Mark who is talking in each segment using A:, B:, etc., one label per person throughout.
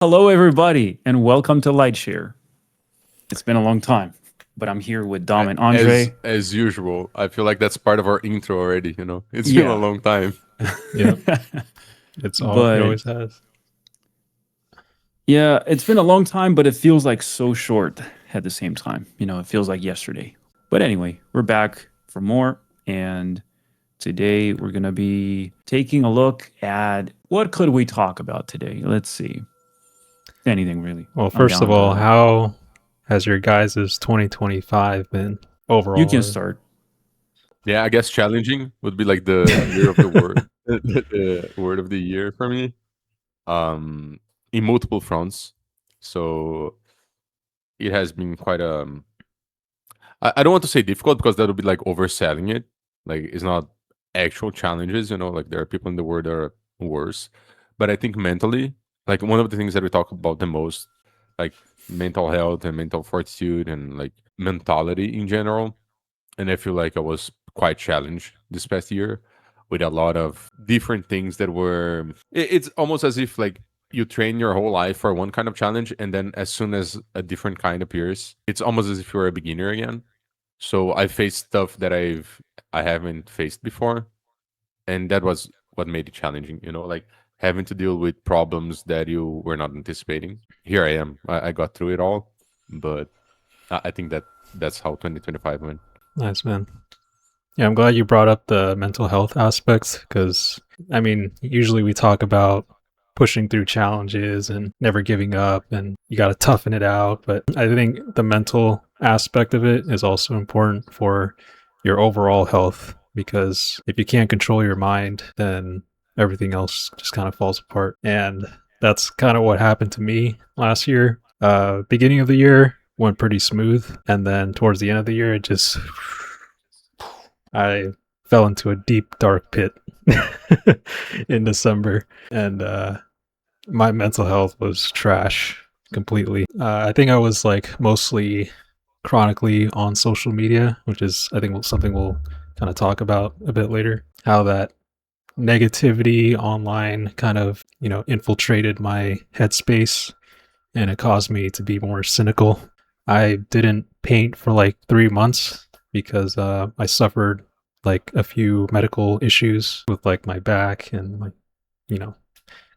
A: Hello, everybody, and welcome to Lightshare. It's been a long time, but I'm here with Dom and
B: As
A: Andre.
B: as usual, I feel like that's part of our intro already. It's been a
A: Yeah,
B: long time.
C: Yeah, it
A: but
C: always has.
A: yeah, it's been a long time, but it feels like so short at the same time. It feels like yesterday. But anyway, we're back for more, and today we're gonna be taking a look at what could we talk about today. Let's see, anything really.
C: Well,
A: I'm
C: first of
A: down
C: all,
A: to.
C: how has your guys' 2025 been
A: You
C: overall?
A: can start.
B: Yeah, I guess challenging would be like the year of the word, the word of the year for me. Um, in multiple fronts. So it has been quite I don't want to say difficult because that would be like overselling it. Like it's not actual challenges. Like there are people in the world that are worse. But I think mentally, like one of the things that we talk about the most, like mental health and mental fortitude and like mentality in general. And I feel like I was quite challenged this past year with a lot of different things that were. It's almost as if like you train your whole life for one kind of challenge, and then as soon as a different kind appears, it's almost as if you're a beginner again. So I faced stuff that I haven't faced before, and that was what made it challenging. Like having to deal with problems that you were not anticipating. Here I am. I got through it all, but I think that's how 2025 went.
C: Nice, man. Yeah, I'm glad you brought up the mental health aspects because, I mean, usually we talk about pushing through challenges and never giving up and you got to toughen it out. But I think the mental aspect of it is also important for your overall health because if you can't control your mind, then everything else just kind of falls apart. And that's kind of what happened to me last year. Beginning of the year went pretty smooth. And then towards the end of the year, it just I fell into a deep dark pit in December, and my mental health was trash completely. I think I was like mostly chronically on social media, which is I think something we'll kind of talk about a bit later. How that negativity online kind of infiltrated my headspace, and it caused me to be more cynical. I didn't paint for like 3 months because I suffered like a few medical issues with like my back and like you know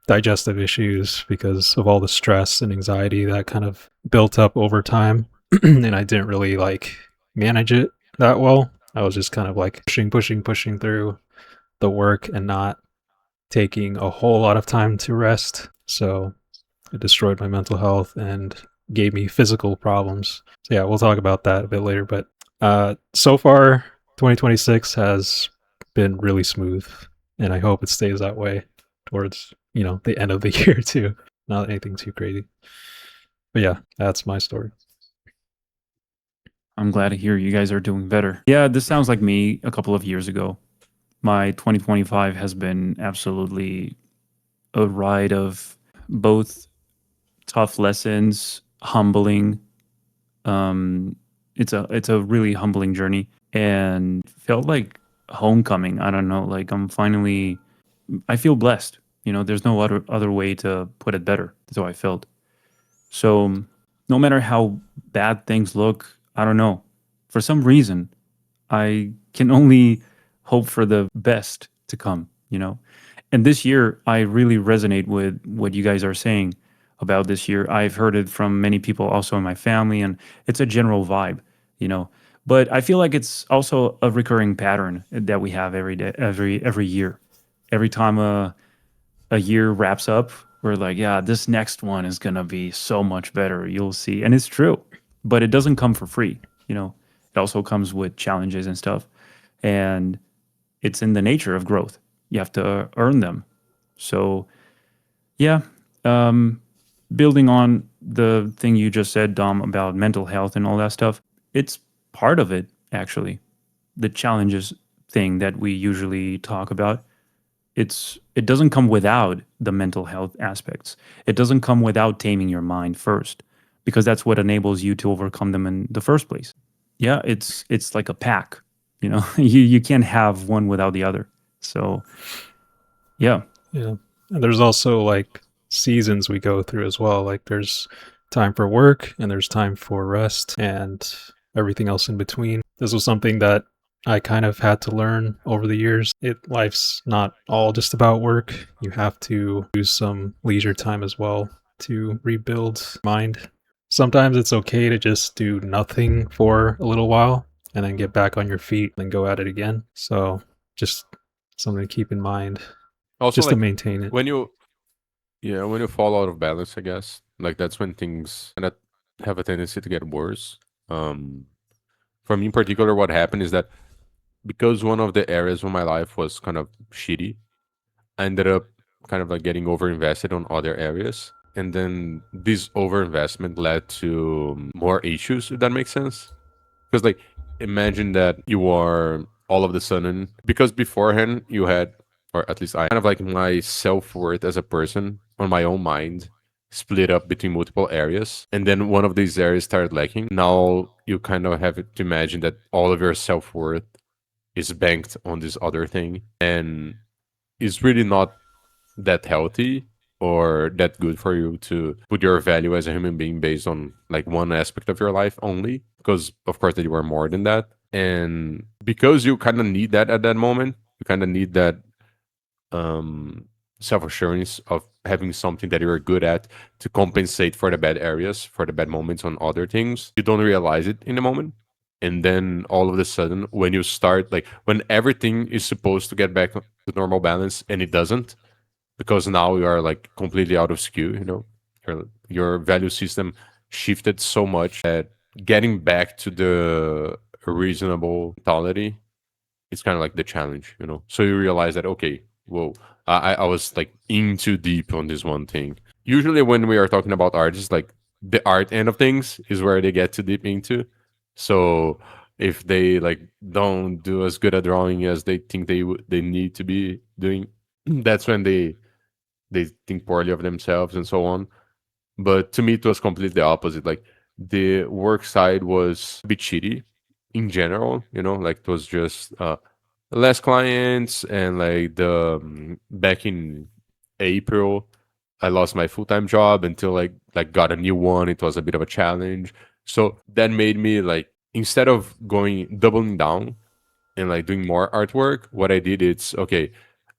C: digestive issues because of all the stress and anxiety that kind of built up over time and I didn't really like manage it that well. I was just kind of like pushing through the work and not taking a whole lot of time to rest. So it destroyed my mental health and gave me physical problems. So yeah, we'll talk about that a bit later. But so far, 2026 has been really smooth, and I hope it stays that way towards the end of the year too. Not anything too crazy. But yeah, that's my story.
A: I'm glad to hear you guys are doing better. Yeah, this sounds like me a couple of years ago. My 2025 has been absolutely a ride of both tough lessons, humbling. Um, it's a really humbling journey, and felt like homecoming. I don't know, like I'm finally. I feel blessed. There's no other way to put it better. That's how I felt. So, no matter how bad things look, I don't know. For some reason, I can only hope for the best to come. And this year, I really resonate with what you guys are saying about this year. I've heard it from many people also in my family, and it's a general vibe. But I feel like it's also a recurring pattern that we have every day, every year. Every time a year wraps up, we're like, yeah, this next one is gonna be so much better. You'll see, and it's true, but it doesn't come for free. It also comes with challenges and stuff, and it's in the nature of growth. You have to earn them. So yeah, um, building on the thing you just said, Dom, about mental health and all that stuff, it's part of it actually. The challenges thing that we usually talk about, it doesn't come without the mental health aspects. It doesn't come without taming your mind first, because that's what enables you to overcome them in the first place. Yeah, it's like a pack. You can't have one without the other. So yeah.
C: Yeah, and there's also like seasons we go through as well. Like there's time for work and there's time for rest and everything else in between. This was something that I kind of had to learn over the years. Life's not all just about work. You have to use some leisure time as well to rebuild mind. Sometimes it's okay to just do nothing for a little while and then get back on your feet and go at it again. So just something to keep in mind
B: Also,
C: just to
B: like
C: maintain it.
B: when you fall out of balance, I guess like that's when things kind of have a tendency to get worse. For me in particular, what happened is that because one of the areas of my life was kind of shitty, I ended up kind of like getting overinvested on other areas. And then this overinvestment led to more issues, if that makes sense. Because, like, imagine that you are all of a sudden, because beforehand you had, or at least I kind of like my self worth as a person on my own mind split up between multiple areas. And then one of these areas started lacking. Now you kind of have to imagine that all of your self worth is banked on this other thing, and it's really not that healthy or that good for you to put your value as a human being based on like one aspect of your life only, because of course that you are more than that. And because you kind of need that at that moment, you kind of need that self-assurance of having something that you're good at to compensate for the bad areas, for the bad moments on other things. You don't realize it in the moment. And then all of a sudden, when you start, like when everything is supposed to get back to normal balance and it doesn't, because now you are like completely out of skew, your value system shifted so much that getting back to the reasonable mentality is kind of like the challenge. So you realize that, okay, whoa, I was like in too deep on this one thing. Usually when we are talking about art, it's like the art end of things is where they get too deep into. So if they like don't do as good a drawing as they think they need to be doing, that's when they think poorly of themselves and so on. But to me, it was completely the opposite. Like the work side was a bit shitty in general. Like it was just less clients, and like the back in April, I lost my full-time job until like got a new one. It was a bit of a challenge. So that made me like, instead of doubling down and like doing more artwork, what I did is, okay,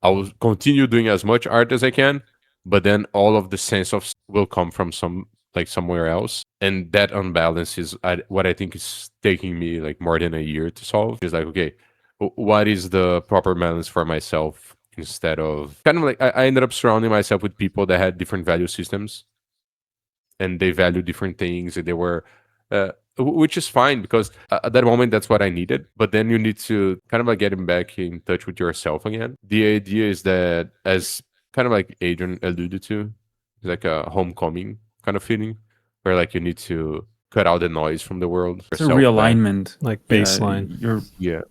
B: I will continue doing as much art as I can, but then all of the sense of will come from somewhere else. And that unbalance is what I think is taking me like more than a year to solve. Is like, okay, what is the proper balance for myself, instead of kind of like I ended up surrounding myself with people that had different value systems and they value different things, and they were which is fine, because at that moment that's what I needed. But then you need to kind of like getting back in touch with yourself again. The idea is that, as kind of like Adrian alluded to, it's like a homecoming kind of feeling, where like you need to cut out the noise from the world.
A: It's a realignment,
C: like baseline.
A: You're
B: Yeah.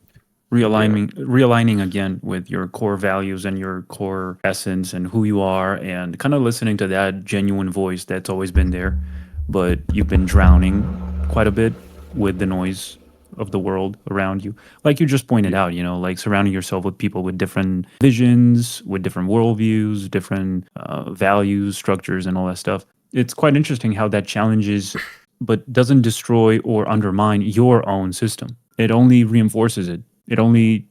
A: realigning again with your core values and your core essence and who you are, and kind of listening to that genuine voice that's always been there, but you've been drowning quite a bit with the noise of the world around you. Like you just pointed out, like surrounding yourself with people with different visions, with different worldviews, different values, structures, and all that stuff. It's quite interesting how that challenges, but doesn't destroy or undermine your own system. It only reinforces it. It only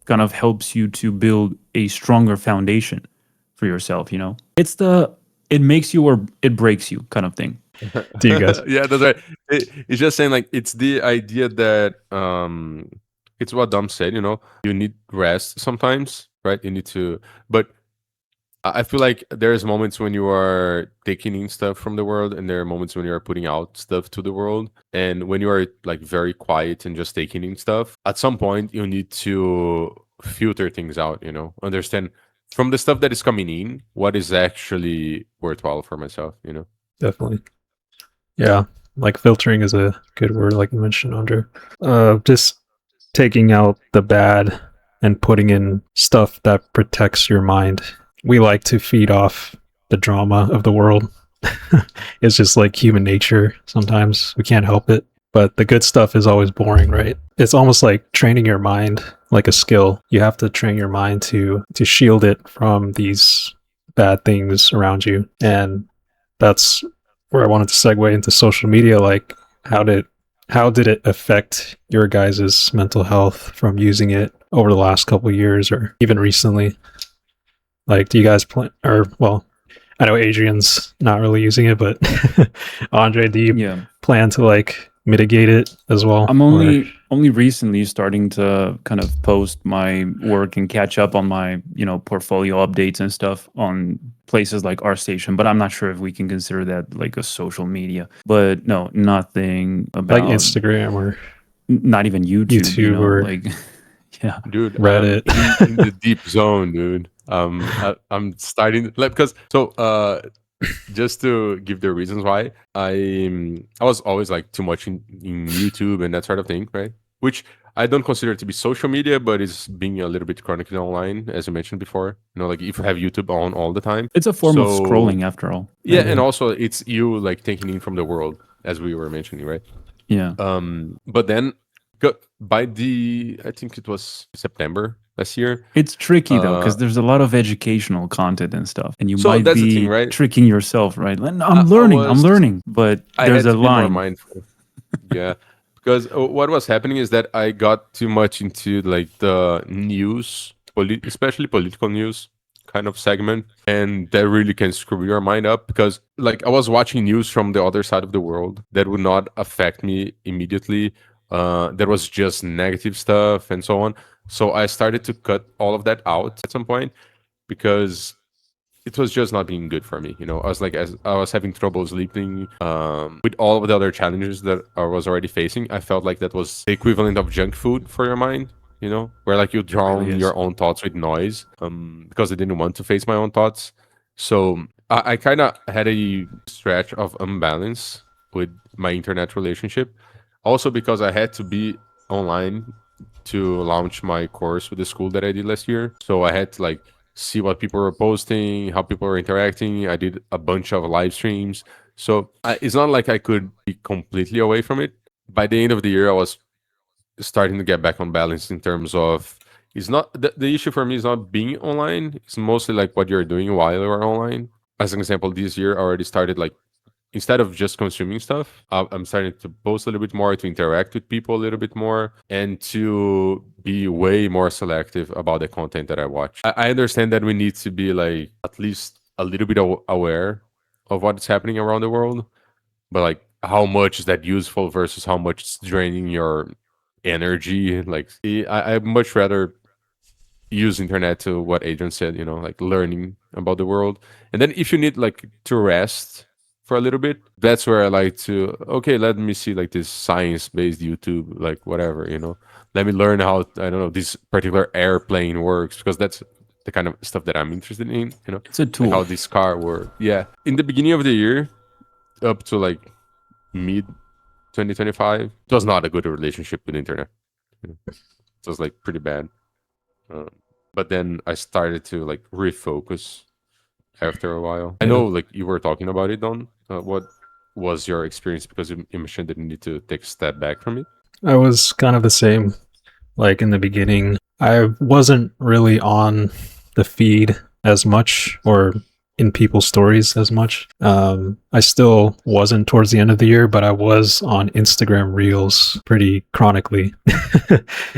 A: kind of helps you to build a stronger foundation for yourself, It's it makes you or it breaks you kind of thing.
C: Do you guys?
B: Yeah, that's right. It's just saying, like, it's the idea that it's what Dom said, you need rest sometimes, right? You need to, but I feel like there's moments when you are taking in stuff from the world, and there are moments when you are putting out stuff to the world. And when you are like very quiet and just taking in stuff, at some point you need to filter things out, understand from the stuff that is coming in, what is actually worthwhile for myself,
C: Definitely. Yeah, like filtering is a good word, like you mentioned, Andre. Just taking out the bad and putting in stuff that protects your mind. We like to feed off the drama of the world. It's just like human nature. Sometimes we can't help it. But the good stuff is always boring, right? It's almost like training your mind like a skill. You have to train your mind to shield it from these bad things around you. And that's where I wanted to segue into social media. Like, how did it affect your guys' mental health from using it over the last couple of years or even recently? Like, do you guys plan, or well, I know Adrian's not really using it, but Andre, do you
A: Yeah.
C: plan to like mitigate it as well?
A: I'm only recently starting to kind of post my work and catch up on my, portfolio updates and stuff on places like ArtStation, but I'm not sure if we can consider that like a social media. But no, nothing about
C: like Instagram or
A: not even YouTube,
C: or
A: like yeah.
B: Dude,
C: Reddit.
B: I'm in the deep zone, dude. I'm starting like because just to give the reasons why I was always like too much in YouTube and that sort of thing, right? Which I don't consider to be social media, but it's being a little bit chronically online, as you mentioned before. Like if you have YouTube on all the time,
A: It's a form of
B: So-
A: scrolling after all.
B: yeah,
C: Yeah.
B: and also it's you like taking in from the world, as we were mentioning, right?
A: Yeah.
B: But then by I think it was September last year.
A: It's tricky though, because
B: Uh,
A: there's a lot of educational content and stuff, and you
B: So
A: might
B: that's the
A: be
B: thing, right?
A: tricking yourself, right? Like, "No,
B: I
A: I'm
B: was-
A: learning, but
B: I
A: there's
B: had
A: a
B: to be more
A: line."
B: mindful. Yeah, because what was happening is that I got too much into like the news, especially political news kind of segment, and that really can screw your mind up. Because like I was watching news from the other side of the world that would not affect me immediately. There was just negative stuff and so on. So I started to cut all of that out at some point because it was just not being good for me. I was like, as I was having trouble sleeping, with all of the other challenges that I was already facing, I felt like that was the equivalent of junk food for your mind. Where like you drown
A: is.
B: your own thoughts with noise, because I didn't want to face my own thoughts. So I kind of had a stretch of imbalance with my internet relationship. Also because I had to be online to launch my course with the school that I did last year. So I had to like see what people were posting, how people were interacting. I did a bunch of live streams. So it's not like I could be completely away from it. By the end of the year, I was starting to get back on balance in terms of it's not the issue for me is not being online. It's mostly like what you're doing while you're online. As an example, this year I already started like instead of just consuming stuff, I'm starting to post a little bit more, to interact with people a little bit more, and to be way more selective about the content that I watch. I understand that we need to be like at least a little bit aware of what's happening around the world, but like how much is that useful versus how much it's draining your energy. Like I'd much rather use internet to what Adrian said, like learning about the world. And then if you need like to rest for a little bit, that's where I like to, okay, let me see like this science-based YouTube, like whatever, let me learn how, I don't know, this particular airplane works, because that's the kind of stuff that I'm interested in,
A: It's a tool.
B: like how this car works. Yeah. In the beginning of the year, up to like mid 2025, it was not a good relationship with internet. It was like pretty bad. But then I started to like refocus after a while. I know like you were talking about it, Don. What was your experience? Because you mentioned that you need to take a step back from it.
C: I was kind of the same. Like in the beginning, I wasn't really on the feed as much or in people's stories as much. I still wasn't towards the end of the year, but I was on Instagram Reels pretty chronically.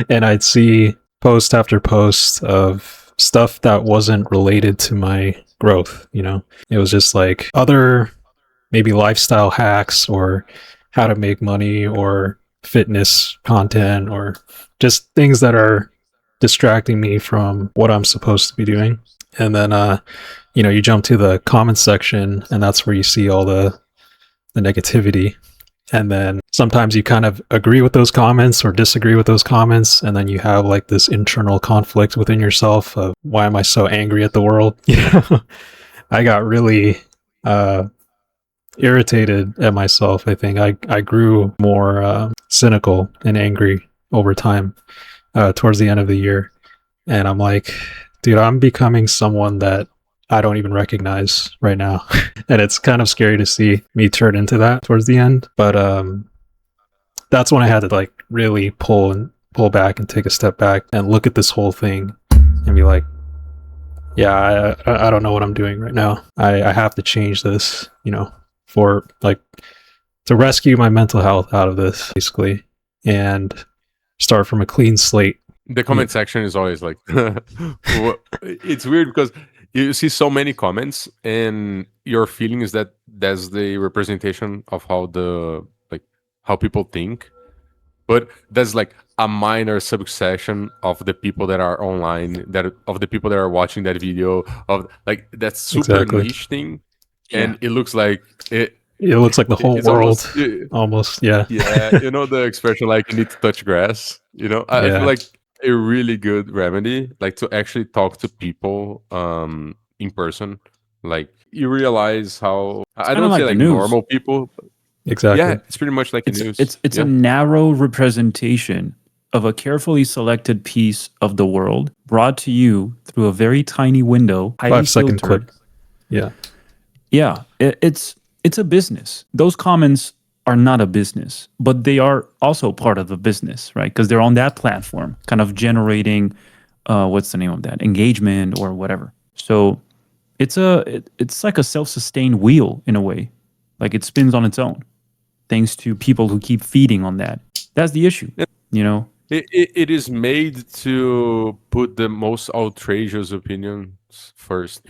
C: And I'd see post after post of stuff that wasn't related to my growth. It was just like other maybe lifestyle hacks or how to make money or fitness content or just things that are distracting me from what I'm supposed to be doing. And then you jump to the comments section, and that's where you see all the negativity. And then sometimes you kind of agree with those comments or disagree with those comments, and then you have like this internal conflict within yourself of, why am I so angry at the world? I got really irritated at myself. I think I grew more cynical and angry over time towards the end of the year. And I'm like, dude, I'm becoming someone that I don't even recognize right now. And it's kind of scary to see me turn into that towards the end. But that's when I had to like really pull back and take a step back and look at this whole thing and be like, yeah, I don't know what I'm doing right now. I have to change this, for like to rescue my mental health out of this, basically, and start from a clean slate.
B: The comment section is always like, it's weird because you see so many comments, and your feeling is that that's the representation of how people think. But there's like a minor subsection of the people that are online, of the people that are watching that video, of like that super
C: Exactly.
B: niche thing, and it looks like it.
C: It looks like the whole
B: It's
C: world,
B: almost
C: almost. Yeah.
B: yeah, the expression like you need to touch grass. I feel
C: Yeah.
B: like a really good remedy, like to actually talk to people in person. Like you realize how
A: It's
B: I
A: kind of
B: don't say
A: like the
B: like
A: news.
B: normal people.
C: Exactly.
B: Yeah, it's pretty much like a news.
A: It's
B: Yeah.
A: a narrow representation of a carefully selected piece of the world brought to you through a very tiny window, highly
C: 5-second
A: filtered.
C: clip. Yeah.
A: Yeah, it's a business. Those comments are not a business, but they are also part of the business, right? Because they're on that platform, kind of generating what's the name of that, engagement or whatever. So it's like a self-sustained wheel in a way, like it spins on its own, thanks to people who keep feeding on that. That's the issue, you know.
B: It is made to put the most outrageous opinions first,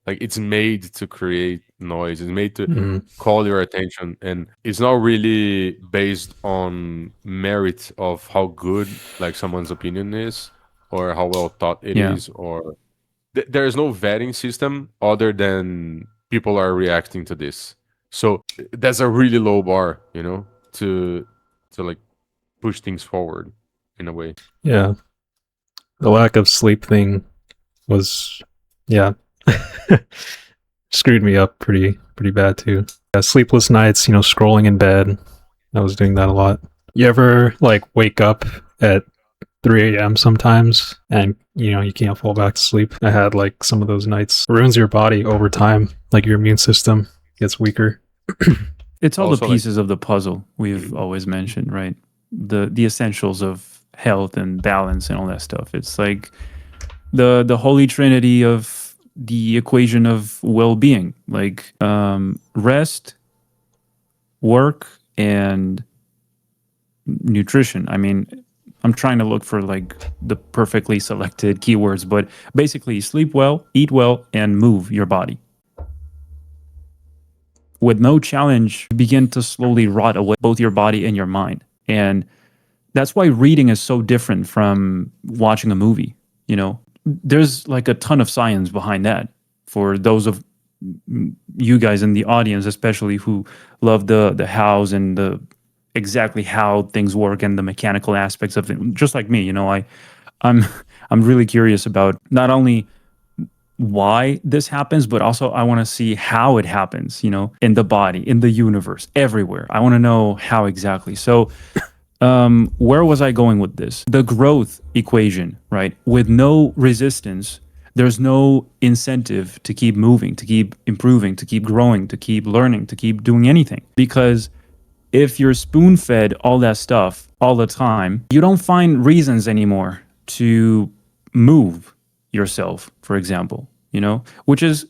B: Like it's made to create noise. It's made to
C: Mhm.
B: call your attention, and it's not really based on merit of how good like someone's opinion is or how well thought it
A: Yeah.
B: is, or there is no vetting system other than people are reacting to this. So that's a really low bar, to like push things forward in a way.
C: Yeah. The lack of sleep thing was, yeah, screwed me up pretty bad too. Sleepless nights, scrolling in bed. I was doing that a lot. You ever like wake up at 3 a.m. sometimes and you can't fall back to sleep? I had like some of those nights. It ruins your body over time. Like your immune system gets weaker.
A: It's all
B: Also,
A: the
B: like-
A: pieces of the puzzle we've always mentioned, right? The essentials of health and balance and all that stuff. It's like the holy trinity of the equation of well-being, like rest, work, and nutrition. I mean, I'm trying to look for like the perfectly selected keywords, but basically sleep well, eat well, and move your body. With no challenge, you begin to slowly rot away both your body and your mind. And that's why reading is so different from watching a movie. There's like a ton of science behind that for those of you guys in the audience, especially who love the hows and the exactly how things work and the mechanical aspects of it. Just like me, I'm I'm really curious about not only why this happens, but also I want to see how it happens, in the body, in the universe, everywhere. I want to know how exactly. So, where was I going with this? The growth equation, right? With no resistance, there's no incentive to keep moving, to keep improving, to keep growing, to keep learning, to keep doing anything. Because if you're spoon fed all that stuff all the time, you don't find reasons anymore to move yourself, for example, which is,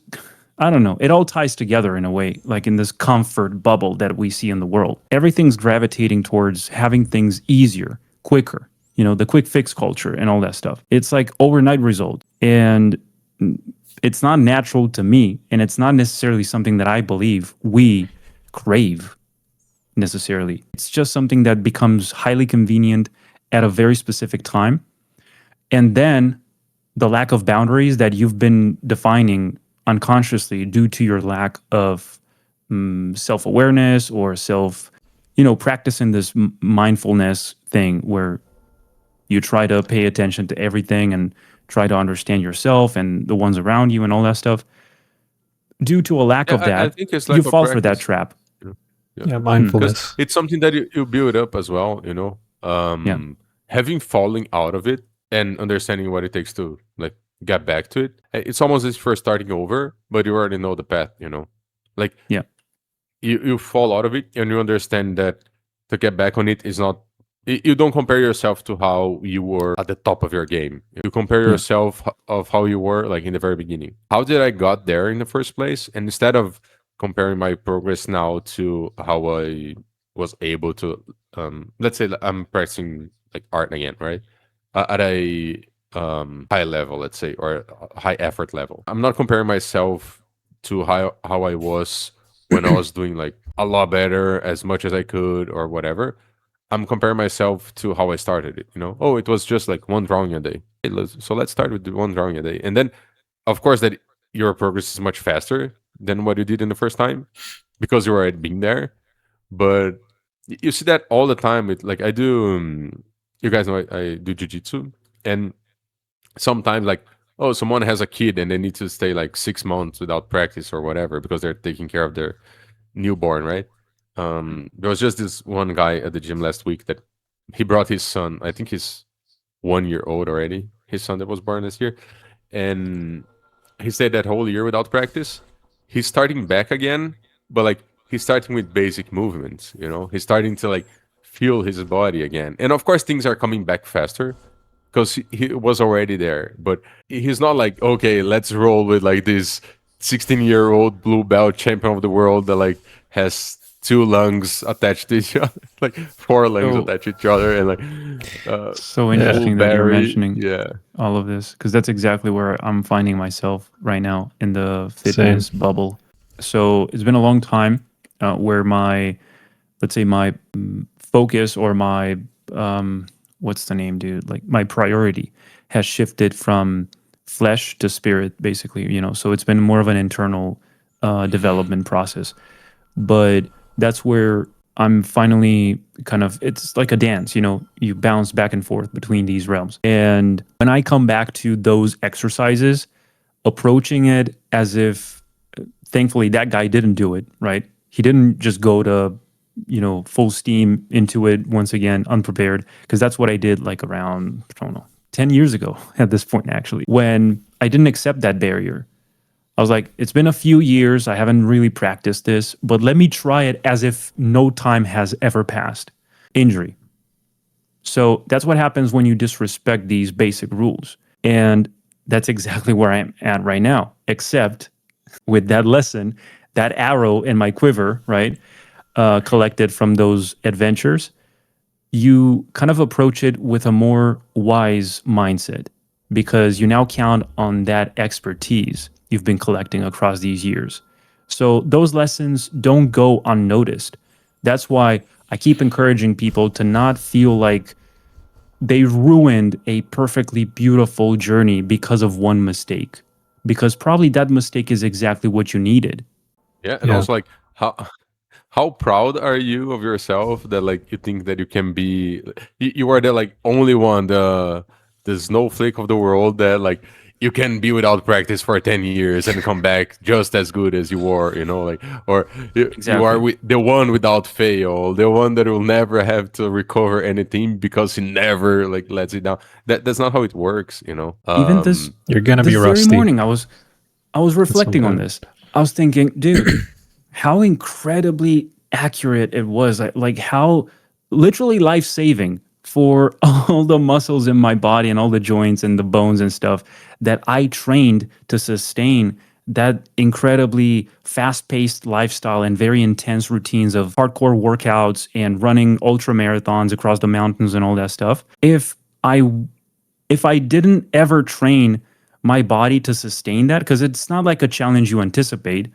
A: I don't know, it all ties together in a way, like in this comfort bubble that we see in the world. Everything's gravitating towards having things easier, quicker, the quick fix culture and all that stuff. It's like overnight result. And it's not natural to me. And it's not necessarily something that I believe we crave necessarily. It's just something that becomes highly convenient at a very specific time. And then the lack of boundaries that you've been defining unconsciously due to your lack of self-awareness or practicing this mindfulness thing where you try to pay attention to everything and try to understand yourself and the ones around you and all that stuff. Due to a lack of
B: I
A: that,
B: think it's
A: you
B: like a
A: fall for that
B: practice.
A: trap.
C: Yeah, mindfulness.
B: Because it's something that you build up as well, having falling out of it and understanding what it takes to like get back to it. It's almost as if you're starting over, but you already know the path, like
A: Yeah.
B: you fall out of it and you understand that to get back on it is not you don't compare yourself to how you were at the top of your game. You compare yourself of how you were like in the very beginning. How did I got there in the first place? And instead of comparing my progress now to how I was able to, let's say that I'm practicing like art again, right? At a high level, let's say, or a high effort level. I'm not comparing myself to how I was when I was doing like a lot better, as much as I could, or whatever. I'm comparing myself to how I started it. Oh, it was just like one drawing a day. Hey, so let's start with the one drawing a day, and then, of course, that your progress is much faster than what you did in the first time because you already been there. But you see that all the time. With like I do, you guys know I do jujitsu, and sometimes like, oh, someone has a kid and they need to stay like 6 months without practice or whatever because they're taking care of their newborn, right? There was just this one guy at the gym last week that he brought his son. I think he's 1 year old already. His son that was born this year, and he stayed that whole year without practice. He's starting back again, but like he's starting with basic movements. He's starting to like feel his body again, and of course things are coming back faster because he was already there. But he's not like, okay, let's roll with like this 16-year-old blue belt champion of the world that like has two lungs attached to each other, like four lungs attached to each other, and like
A: so interesting that you're mentioning
B: yeah,
A: all of this, because that's exactly where I'm finding myself right now in the fitness bubble. So it's been a long time where let's say my focus or my what's the name, dude? Like my priority has shifted from flesh to spirit, basically. So it's been more of an internal development process. But that's where I'm finally it's like a dance, you bounce back and forth between these realms. And when I come back to those exercises, approaching it as if, thankfully, that guy didn't do it, right? He didn't just go to, full steam into it once again, unprepared, because that's what I did like around, I don't know, 10 years ago at this point, actually, when I didn't accept that barrier. I was like, it's been a few years. I haven't really practiced this, but let me try it as if no time has ever passed. Injury. So that's what happens when you disrespect these basic rules. And that's exactly where I'm at right now, except with that lesson, that arrow in my quiver, right, collected from those adventures, you kind of approach it with a more wise mindset because you now count on that expertise you've been collecting across these years. So those lessons don't go unnoticed. That's why I keep encouraging people to not feel like they ruined a perfectly beautiful journey because of one mistake, because probably that mistake is exactly what you needed.
B: yeah, and also like how proud are you of yourself that like you think that you can be, you are the like only one, the snowflake of the world that like you can be without practice for 10 years and come back just as good as you were, like, or you are the one without fail, the one that will never have to recover anything because he never like lets it down. That's not how it works.
A: Even this,
C: you're gonna be
A: this
C: rusty.
A: very morning, I was reflecting on this. I was thinking, dude, how incredibly accurate it was. Like how literally life-saving for all the muscles in my body and all the joints and the bones and stuff that I trained to sustain that incredibly fast-paced lifestyle and very intense routines of hardcore workouts and running ultra marathons across the mountains and all that stuff. If I didn't ever train my body to sustain that, because it's not like a challenge you anticipate.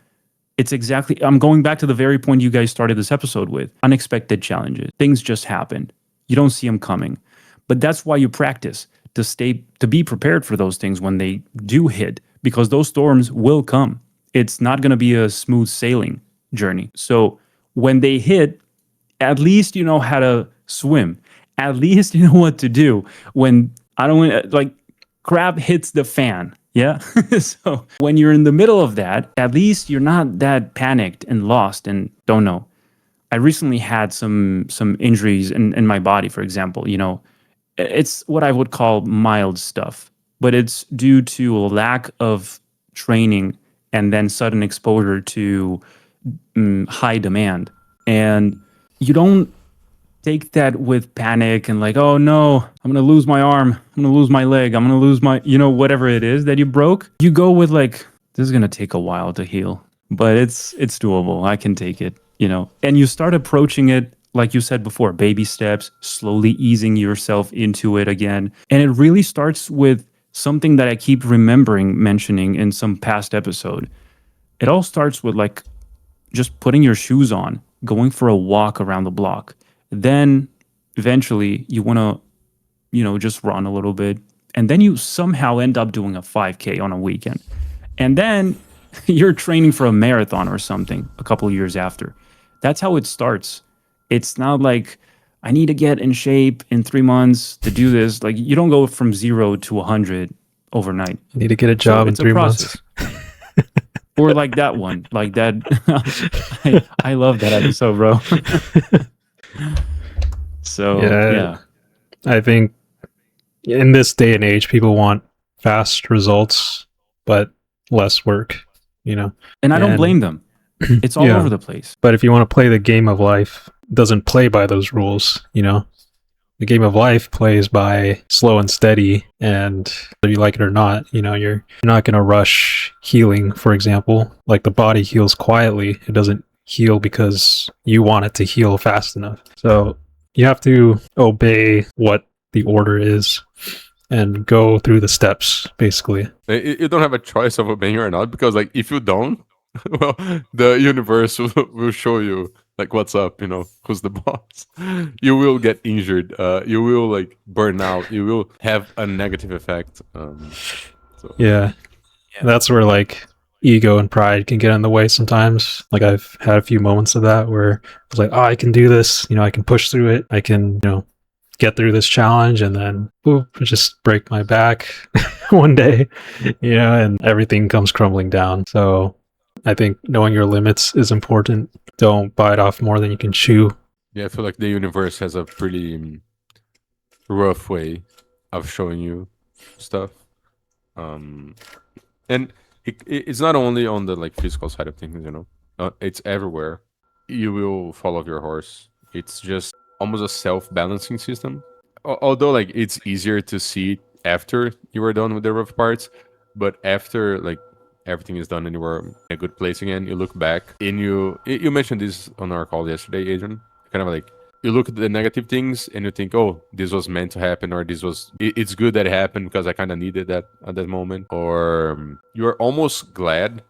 A: It's exactly, I'm going back to the very point you guys started this episode with. Unexpected challenges. Things just happen. You don't see them coming. But that's why you practice, to be prepared for those things when they do hit, because those storms will come. It's not going to be a smooth sailing journey. So when they hit, at least you know how to swim. At least you know what to do when crap hits the fan. Yeah. So when you're in the middle of that, at least you're not that panicked and lost and don't know. I recently had some injuries in my body, for example. It's what I would call mild stuff, but it's due to a lack of training and then sudden exposure to high demand. And you don't take that with panic and like, oh no, I'm gonna lose my arm, I'm gonna lose my leg, I'm gonna lose my, whatever it is that you broke. You go with like, this is gonna take a while to heal, but it's doable. I can take it, and you start approaching it like you said before, baby steps, slowly easing yourself into it again. And it really starts with something that I keep remembering mentioning in some past episode. It all starts with like just putting your shoes on, going for a walk around the block. Then eventually you want to, just run a little bit. And then you somehow end up doing a 5K on a weekend. And then you're training for a marathon or something a couple of years after. That's how it starts. It's not like I need to get in shape in 3 months to do this. Like you don't go from 0 to 100 overnight.
C: You need to get a job in 3 months.
A: Or like that one, like that. I love that episode, bro. So yeah,
C: I think in this day and age, people want fast results, but less work,
A: And I don't blame them. It's all over the place.
C: But if you want to play the game of life, it doesn't play by those rules, The game of life plays by slow and steady, and whether you like it or not, you're not going to rush healing, for example. Like the body heals quietly. It doesn't heal because you want it to heal fast enough. So you have to obey what the order is and go through the steps, basically.
B: You don't have a choice of obeying or not, because like if you don't, well, the universe will show you like what's up, who's the boss. You will get injured, you will like burn out, you will have a negative effect.
C: Yeah, that's where like ego and pride can get in the way sometimes. Like I've had a few moments of that where I was like, oh, I can do this, I can push through it, I can get through this challenge, and then just break my back one day, and everything comes crumbling down. So I think knowing your limits is important. Don't bite off more than you can chew.
B: Yeah, I feel like the universe has a pretty rough way of showing you stuff. And it's not only on the like physical side of things, it's everywhere. You will fall off your horse. It's just almost a self-balancing system. Although like it's easier to see after you are done with the rough parts, but after like everything is done and you were in a good place again, you look back and you mentioned this on our call yesterday, Adrian. Kind of like you look at the negative things and you think, oh, this was meant to happen, or it's good that it happened because I kind of needed that at that moment. Or you're almost glad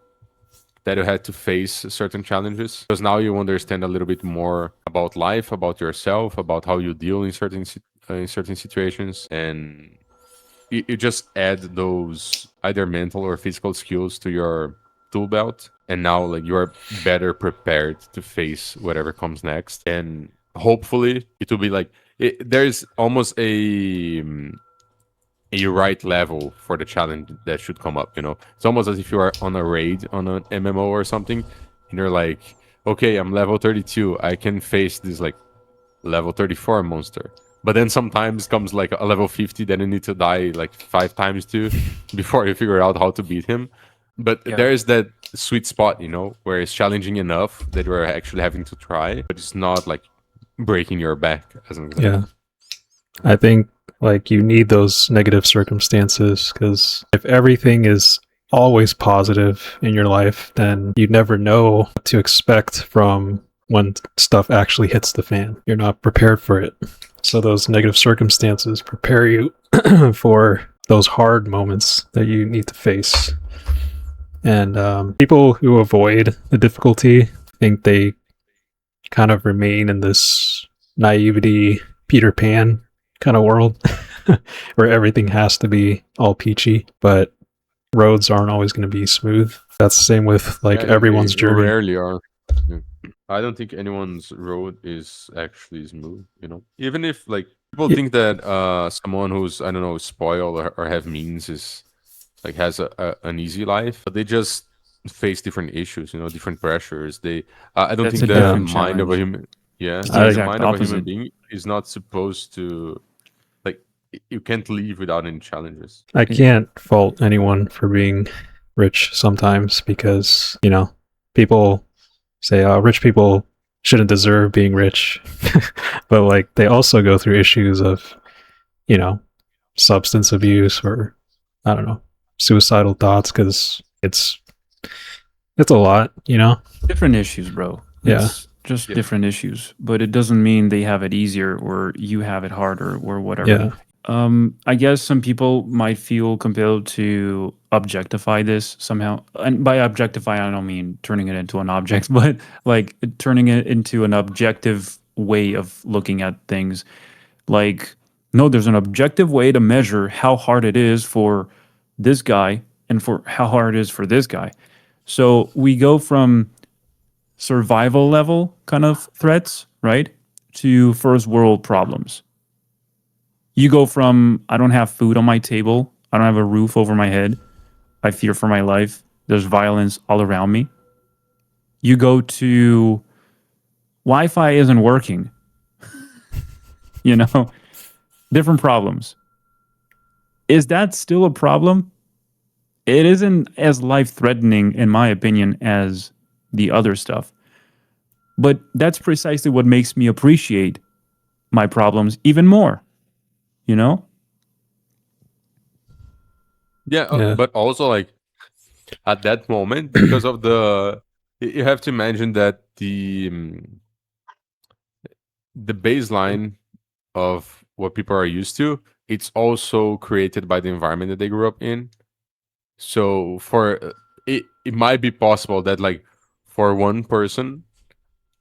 B: that you had to face certain challenges, because now you understand a little bit more about life, about yourself, about how you deal in certain situations, and you just add those either mental or physical skills to your tool belt, and now like you are better prepared to face whatever comes next. And hopefully it will be like there's almost a right level for the challenge that should come up. It's almost as if you are on a raid on an MMO or something, and you're like, okay, I'm level 32, I can face this like level 34 monster. But then sometimes comes like a level 50 that you need to die like 5 times to before you figure out how to beat him. But there's that sweet spot, where it's challenging enough that you're actually having to try, but it's not like breaking your back, as an example.
C: Yeah. I think like you need those negative circumstances, because if everything is always positive in your life, then you never know what to expect from when stuff actually hits the fan. You're not prepared for it. So those negative circumstances prepare you for those hard moments that you need to face. And people who avoid the difficulty think they kind of remain in this naivety, Peter Pan kind of world where everything has to be all peachy, but roads aren't always going to be smooth. That's the same with like everyone's journey.
B: Rarely are. I don't think anyone's road is actually smooth, even if like people think that someone who's, I don't know, spoiled or have means is like has an easy life, but they just face different issues, different pressures. I don't think the mind of a human the mind of a human being is not supposed to, like, you can't live without any challenges.
C: I can't fault anyone for being rich sometimes, because people say rich people shouldn't deserve being rich. But like they also go through issues of, you know, substance abuse or I don't know, suicidal thoughts because it's a lot, you know.
A: Different issues, bro.
C: Yeah.
A: It's just
B: Yeah.
A: different issues, but it doesn't mean they have it easier or you have it harder or whatever.
C: Yeah.
A: I guess some people might feel compelled to objectify this somehow. And by objectify, I don't mean turning it into an object, but like turning it into an objective way of looking at things. Like, no, there's an objective way to measure how hard it is for this guy and for how hard it is for this guy. So we go from survival level kind of threats, right, to first world problems. You go from I don't have food on my table, I don't have a roof over my head, I fear for my life, there's violence all around me. You go to Wi-Fi isn't working. You know, different problems. Is that still a problem? It isn't as life-threatening, in my opinion, as the other stuff. But that's precisely what makes me appreciate my problems even more. You know?
B: Yeah,
C: Yeah.
B: but also like at that moment, because of you have to imagine that the baseline of what people are used to, it's also created by the environment that they grew up in. So for it might be possible that like for one person,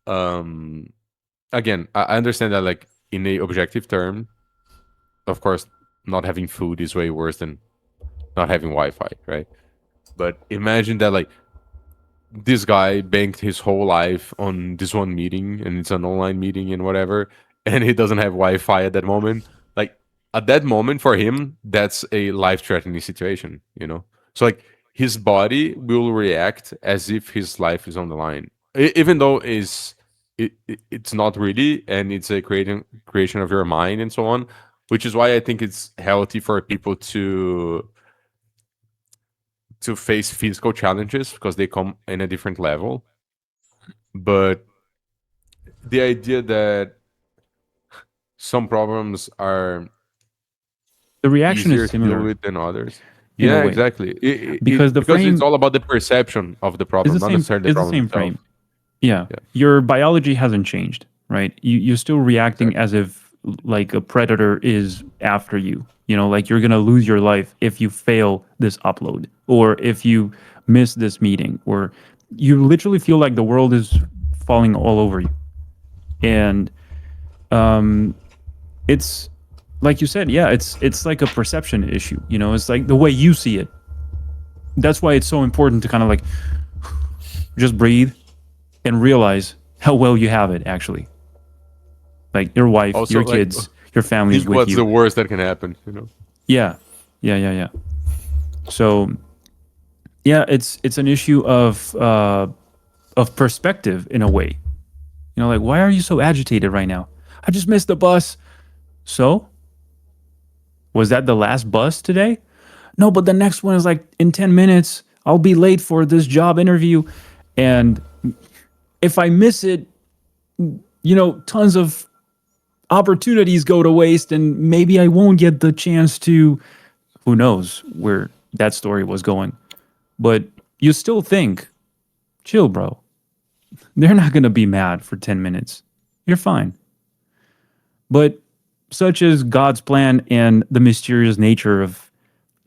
B: again, I understand that like in a objective term, of course, not having food is way worse than not having Wi-Fi, right? But imagine that like this guy banked his whole life on this one meeting, and it's an online meeting and whatever, and he doesn't have Wi-Fi at that moment. Like at that moment for him, that's a life-threatening situation, you know. So like his body will react as if his life is on the line, even though it's not really, and it's a creation of your mind and so on. Which is why I think it's healthy for people to face physical challenges because they come in a different level. But the idea that some problems are
A: The reaction
B: easier
A: is
B: to deal
A: similar
B: with than others.
A: in a
B: Yeah,
A: way.
B: exactly.
A: Because the
B: because it's
A: frame
B: all about the perception of the
A: is
B: problem,
A: the
B: not
A: same
B: necessarily the
A: is the
B: problem
A: same
B: itself.
A: frame. Yeah.
B: Yeah.
A: Your biology hasn't changed, right? You're still reacting as if like a predator is after you. You know, like you're gonna lose your life if you fail this upload or if you miss this meeting, or you literally feel like the world is falling all over you. And it's like you said, yeah, it's like a perception issue. You know, it's like the way you see it. That's why it's so important to kind of like just breathe and realize how well you have it actually. Like your wife,
B: Also,
A: your
B: like,
A: kids, your family is
B: Think
A: with
B: what's the
A: you.
B: worst that can happen, you know?
A: Yeah. Yeah. So yeah, it's an issue of perspective in a way. You know, like why are you so agitated right now? I just missed the bus. So? Was that the last bus today? No, but the next one is like in 10 minutes. I'll be late for this job interview. And if I miss it, you know, tons of opportunities go to waste and maybe I won't get the chance to, who knows where that story was going. But you still think, chill, bro. They're not going to be mad for 10 minutes. You're fine. But such is God's plan and the mysterious nature of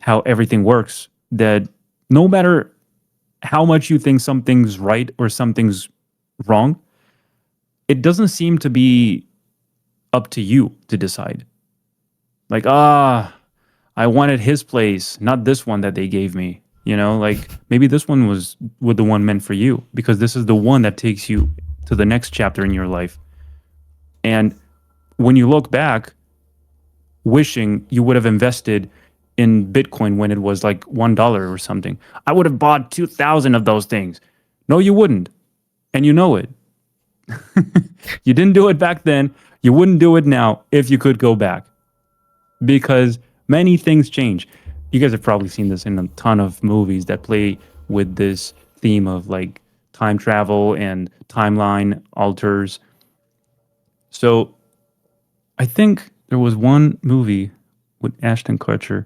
A: how everything works, that no matter how much you think something's right or something's wrong, it doesn't seem to be up to you to decide. Like, I wanted his place, not this one that they gave me. You know, like maybe this one was the one meant for you because this is the one that takes you to the next chapter in your life. And when you look back, wishing you would have invested in Bitcoin when it was like $1 or something, I would have bought 2,000 of those things. No, you wouldn't. And you know it. You didn't do it back then. You wouldn't do it now if you could go back. Because many things change. You guys have probably seen this in a ton of movies that play with this theme of like time travel and timeline alters. So I think there was one movie with Ashton Kutcher,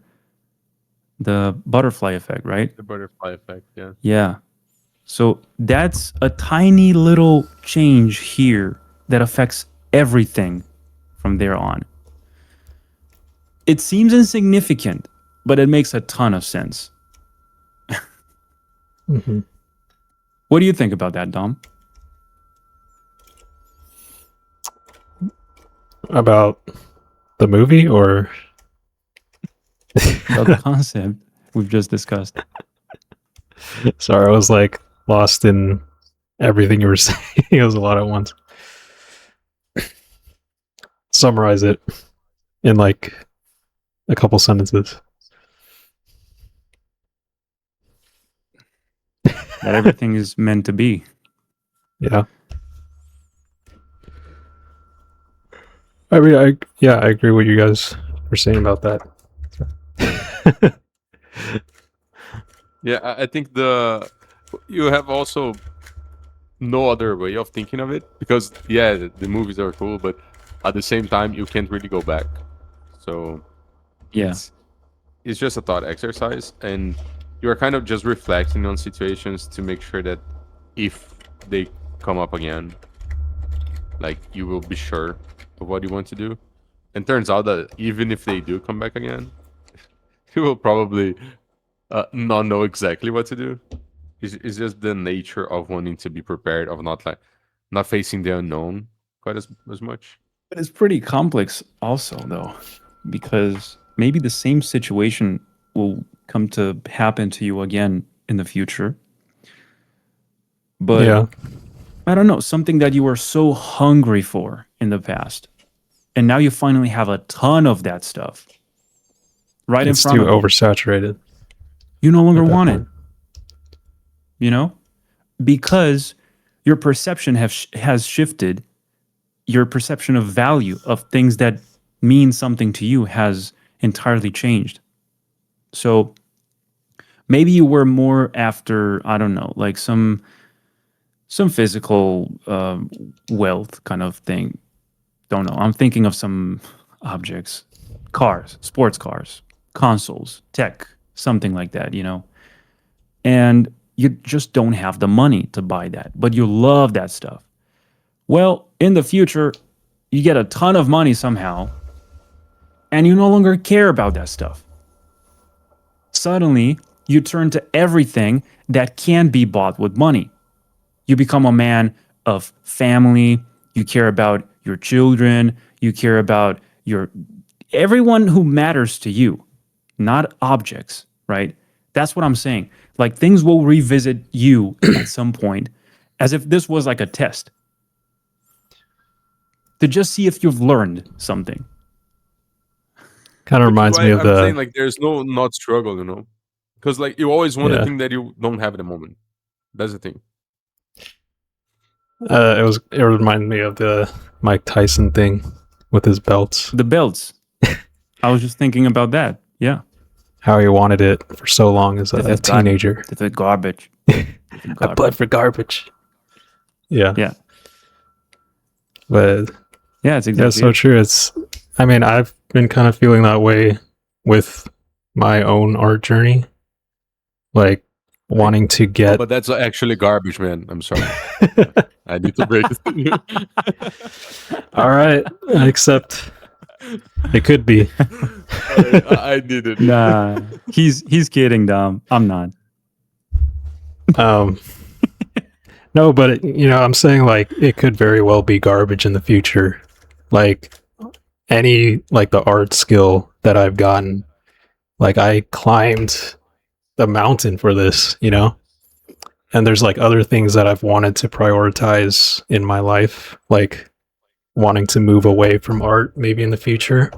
A: the butterfly effect, right?
B: The butterfly effect, yeah.
A: Yeah. So that's a tiny little change here that affects everything from there on. It seems insignificant, but it makes a ton of sense.
C: Mm-hmm.
A: What do you think about that, Dom?
C: About the movie or
A: About the concept we've just discussed.
C: sorry, I was like lost in everything you were saying. It was a lot at once. Summarize it in like a couple sentences.
A: That everything is meant to be.
C: Yeah. I mean, I agree what you guys were saying about that.
B: Yeah, I think you have also no other way of thinking of it, because the movies are cool, but at the same time you can't really go back. So
A: Yeah.
B: it's just a thought exercise, and you're kind of just reflecting on situations to make sure that if they come up again, like, you will be sure of what you want to do. And turns out that even if they do come back again, you will probably not know exactly what to do. It's just the nature of wanting to be prepared, of not facing the unknown quite as much.
A: But it's pretty complex also, though, because maybe the same situation will come to happen to you again in the future. But
C: Yeah.
A: I don't know, something that you were so hungry for in the past. And now you finally have a ton of that stuff right in
C: It's
A: front
C: too
A: of you.
C: oversaturated.
A: You no longer
C: at that
A: want it,
C: point.
A: you know? Because your perception has shifted. Your perception of value of things that mean something to you has entirely changed. So maybe you were more after, I don't know, like some physical wealth kind of thing. Don't know. I'm thinking of some objects, cars, sports cars, consoles, tech, something like that, you know? And you just don't have the money to buy that, but you love that stuff. Well, in the future, you get a ton of money somehow, and you no longer care about that stuff. Suddenly, you turn to everything that can be bought with money. You become a man of family, you care about your children, you care about everyone who matters to you, not objects, right? That's what I'm saying. Like, things will revisit you at some point, as if this was like a test to just see if you've learned something.
C: Kind of
B: Which is
C: reminds
B: why
C: me of
B: I'm saying,
C: the
B: like, there's no not struggle, because, like, you always want the
C: Yeah.
B: thing that you don't have at the moment. That's the thing.
C: it reminded me of the Mike Tyson thing with his belts.
A: The belts. I was just thinking about that. Yeah.
C: How he wanted it for so long as
A: This
C: a
A: is done.
C: teenager.
A: This is garbage.
C: I bled for garbage. Yeah.
A: Yeah.
C: But
A: Yeah, it's
C: yeah,
A: exactly
C: it's so
A: it.
C: true. I mean, I've been kind of feeling that way with my own art journey. Like wanting to get
B: But that's actually garbage, man. I'm sorry. I need to break it to you.
C: all right, I accept. It could be.
B: I did it.
A: Nah, he's kidding, Dom. I'm not.
C: No, but I'm saying like it could very well be garbage in the future. Like the art skill that I've gotten, like I climbed the mountain for this, and there's like other things that I've wanted to prioritize in my life, like wanting to move away from art maybe in the future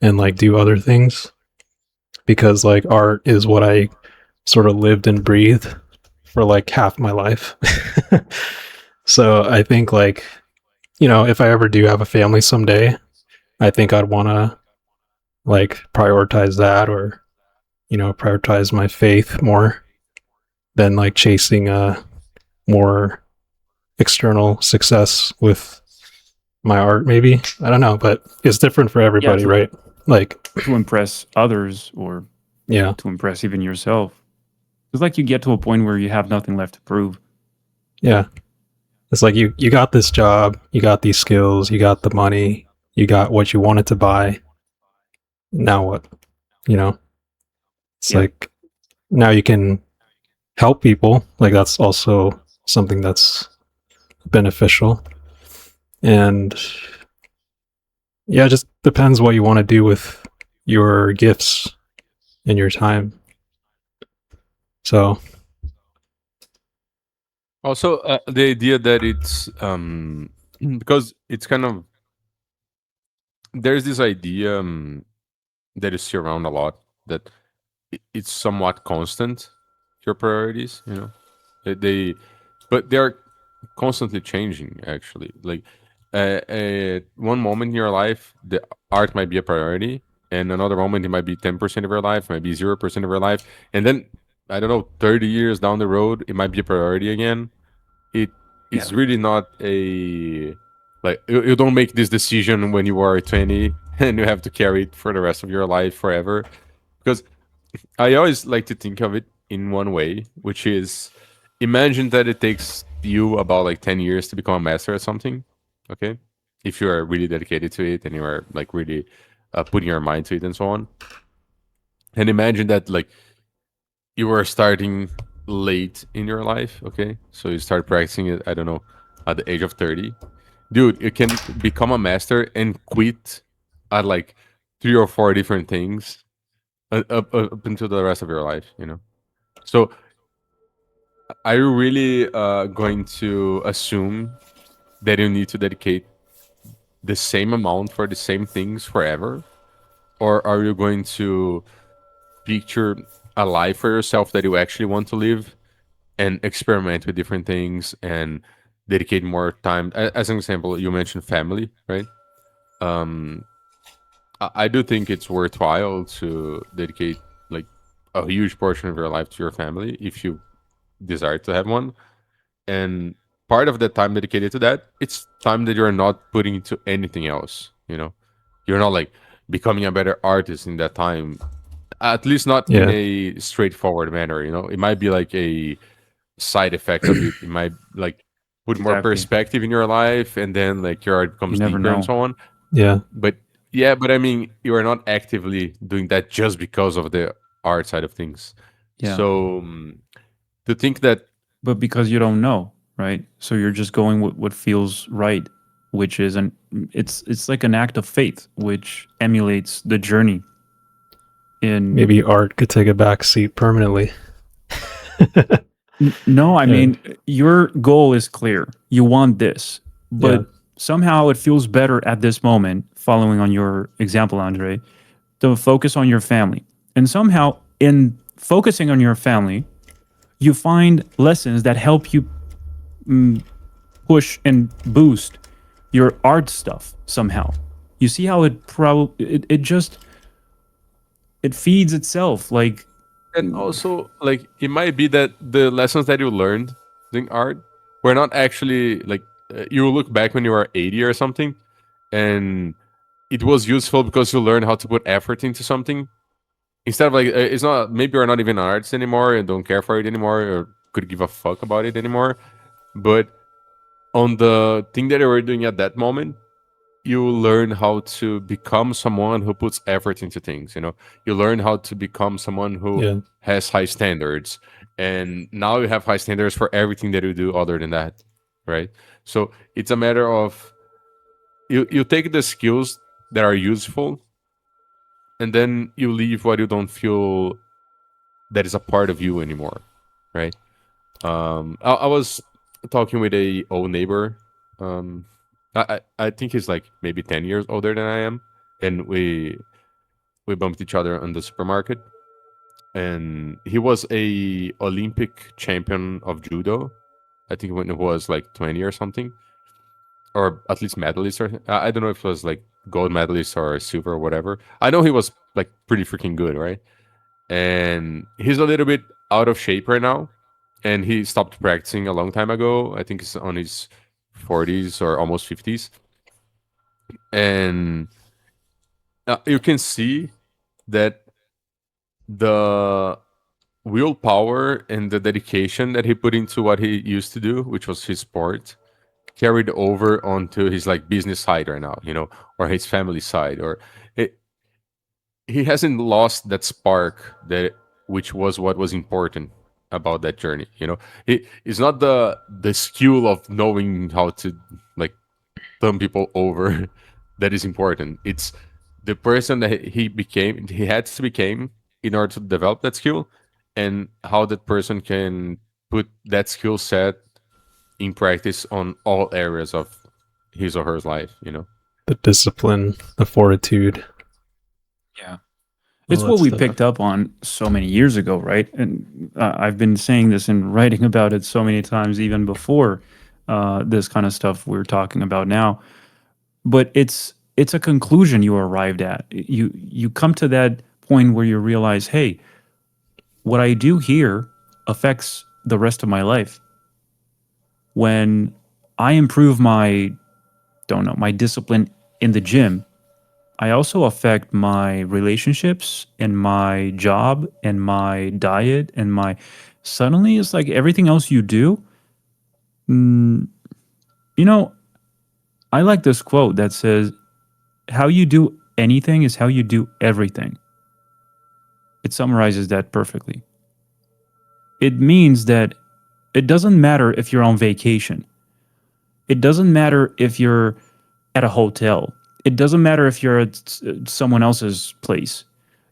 C: and like do other things, because like art is what I sort of lived and breathed for like half my life. So I think like, if I ever do have a family someday, I think I'd want to like prioritize that, or prioritize my faith more than like chasing more external success with my art, maybe. I don't know, but it's different for everybody,
A: to-
C: right? Like,
A: to impress others or
C: yeah,
A: to impress even yourself. It's like you get to a point where you have nothing left to prove.
C: yeah. It's like you got this job, you got these skills, you got the money, you got what you wanted to buy. Now what? You know? It's
A: Yeah.
C: like now you can help people. Like that's also something that's beneficial. And yeah, it just depends what you want to do with your gifts and your time. So
B: Also, the idea that it's because it's kind of there's this idea that you see around a lot that it's somewhat constant. Your priorities, you know, they but they're constantly changing. Actually, like at one moment in your life, the art might be a priority, and another moment it might be 10% of your life, might be 0% of your life, and then I don't know, 30 years down the road, it might be a priority again. It's really not a like you don't make this decision when you are 20 and you have to carry it for the rest of your life forever. Because I always like to think of it in one way, which is imagine that it takes you about like 10 years to become a master at something. Okay, if you are really dedicated to it and you are like really putting your mind to it and so on, and imagine that like you were starting late in your life. Okay, so you start practicing it, I don't know, at the age of 30. Dude, you can become a master and quit at like 3 or 4 different things up until the rest of your life, you know. So are you really going to assume that you need to dedicate the same amount for the same things forever, or are you going to picture a life for yourself that you actually want to live and experiment with different things and dedicate more time? As an example, you mentioned family, right? um I do think it's worthwhile to dedicate like a huge portion of your life to your family if you desire to have one. And part of the time dedicated to that, it's time that you're not putting into anything else, you know. You're not like becoming a better artist in that time, at least not in
C: yeah,
B: a straightforward manner, you know. It might be like a side effect of it. It might like put more
A: Exactly.
B: perspective in your life, and then like your art
A: You
B: becomes
A: never
B: deeper and
A: know.
B: so on.
C: yeah,
B: But yeah, but I mean, you are not actively doing that just because of the art side of things.
A: Yeah.
B: So to think that
A: But because you don't know, right? So you're just going with what feels right, which is it's like an act of faith, which emulates the journey in
C: maybe art could take a back seat permanently.
A: No, I
C: Yeah.
A: mean, your goal is clear. You want this, but
C: Yeah.
A: somehow it feels better at this moment, following on your example, Andre, to focus on your family. And somehow, in focusing on your family, you find lessons that help you push and boost your art stuff somehow. You see how it just it feeds itself like
B: and also like it might be that the lessons that you learned doing art were not actually like you look back when you were 80 or something, and it was useful because you learned how to put effort into something instead of like it's not, maybe you're not even an artist anymore and don't care for it anymore or could give a fuck about it anymore, but on the thing that you were doing at that moment, you learn how to become someone who puts effort into things, you know. You learn how to become someone who
C: Yeah.
B: has high standards, and now you have high standards for everything that you do other than that, right? So it's a matter of you take the skills that are useful, and then you leave what you don't feel that is a part of you anymore, right? I was talking with a old neighbor. I think he's like maybe 10 years older than I am, and we bumped each other in the supermarket. And he was a Olympic champion of judo. I think when he was like 20 or something, or at least medalist. Or I don't know if it was like gold medalist or silver or whatever. I know he was like pretty freaking good, right? And he's a little bit out of shape right now, and he stopped practicing a long time ago. I think he's on his 40s or almost 50s, and you can see that the willpower and the dedication that he put into what he used to do, which was his sport, carried over onto his like business side right now, or his family side, or it, he hasn't lost that spark that which was what was important about that journey. It's not the skill of knowing how to like thumb people over that is important. It's the person that he had to become in order to develop that skill, and how that person can put that skill set in practice on all areas of his or her life.
C: The discipline, the fortitude.
A: Yeah.
C: all
A: It's
C: that
A: what we
C: stuff.
A: picked up on so many years ago, right? And I've been saying this and writing about it so many times, even before this kind of stuff we're talking about now. But it's a conclusion you arrived at. You come to that point where you realize, hey, what I do here affects the rest of my life. When I improve my, don't know, my discipline in the gym, I also affect my relationships and my job and my diet and my. Suddenly, it's like everything else you do. Mm, you know, I like this quote that says, "How you do anything is how you do everything." It summarizes that perfectly. It means that it doesn't matter if you're on vacation. It doesn't matter if you're at a hotel. It doesn't matter if you're at someone else's place.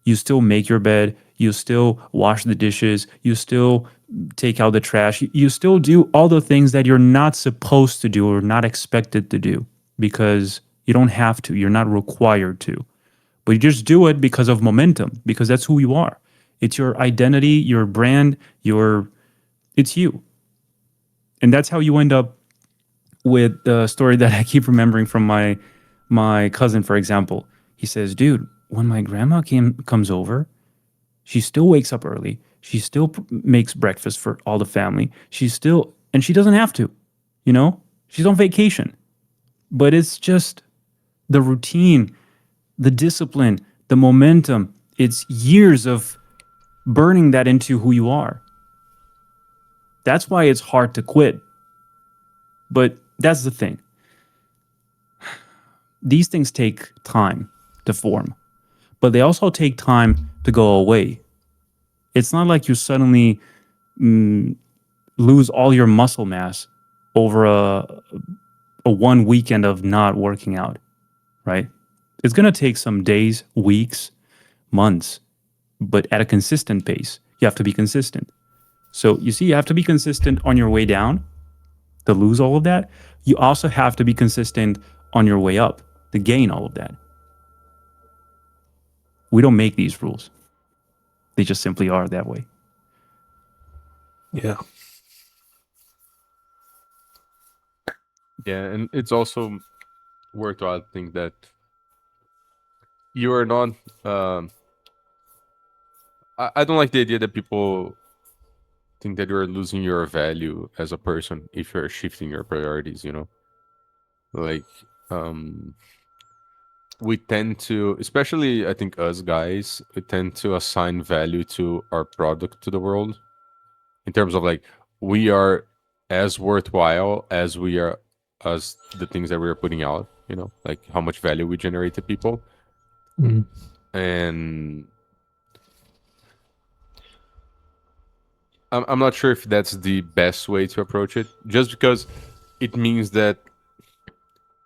A: You still make your bed. You still wash the dishes. You still take out the trash. You still do all the things that you're not supposed to do or not expected to do because you don't have to. You're not required to. But you just do it because of momentum, because that's who you are. It's your identity, your brand, it's you. And that's how you end up with the story that I keep remembering from my cousin, for example. He says, "Dude, when my grandma comes over, she still wakes up early. She still makes breakfast for all the family. And she doesn't have to, you know? She's on vacation. But it's just the routine, the discipline, the momentum. It's years of burning that into who you are. That's why it's hard to quit. But that's the thing. These things take time to form, but they also take time to go away. It's not like you suddenly lose all your muscle mass over a one weekend of not working out, right? It's going to take some days, weeks, months, but at a consistent pace. You have to be consistent. So you see, you have to be consistent on your way down to lose all of that. You also have to be consistent on your way up to gain all of that. We don't make these rules. They just simply are that way.
C: Yeah.
B: Yeah, and it's also worthwhile to think that you are not. I don't like the idea that people think that you're losing your value as a person if you're shifting your priorities. Like, we tend to, especially I think us guys, we tend to assign value to our product to the world in terms of like we are as worthwhile as we are as the things that we are putting out. Like how much value we generate to people.
C: Mm.
B: And I'm not sure if that's the best way to approach it, just because it means that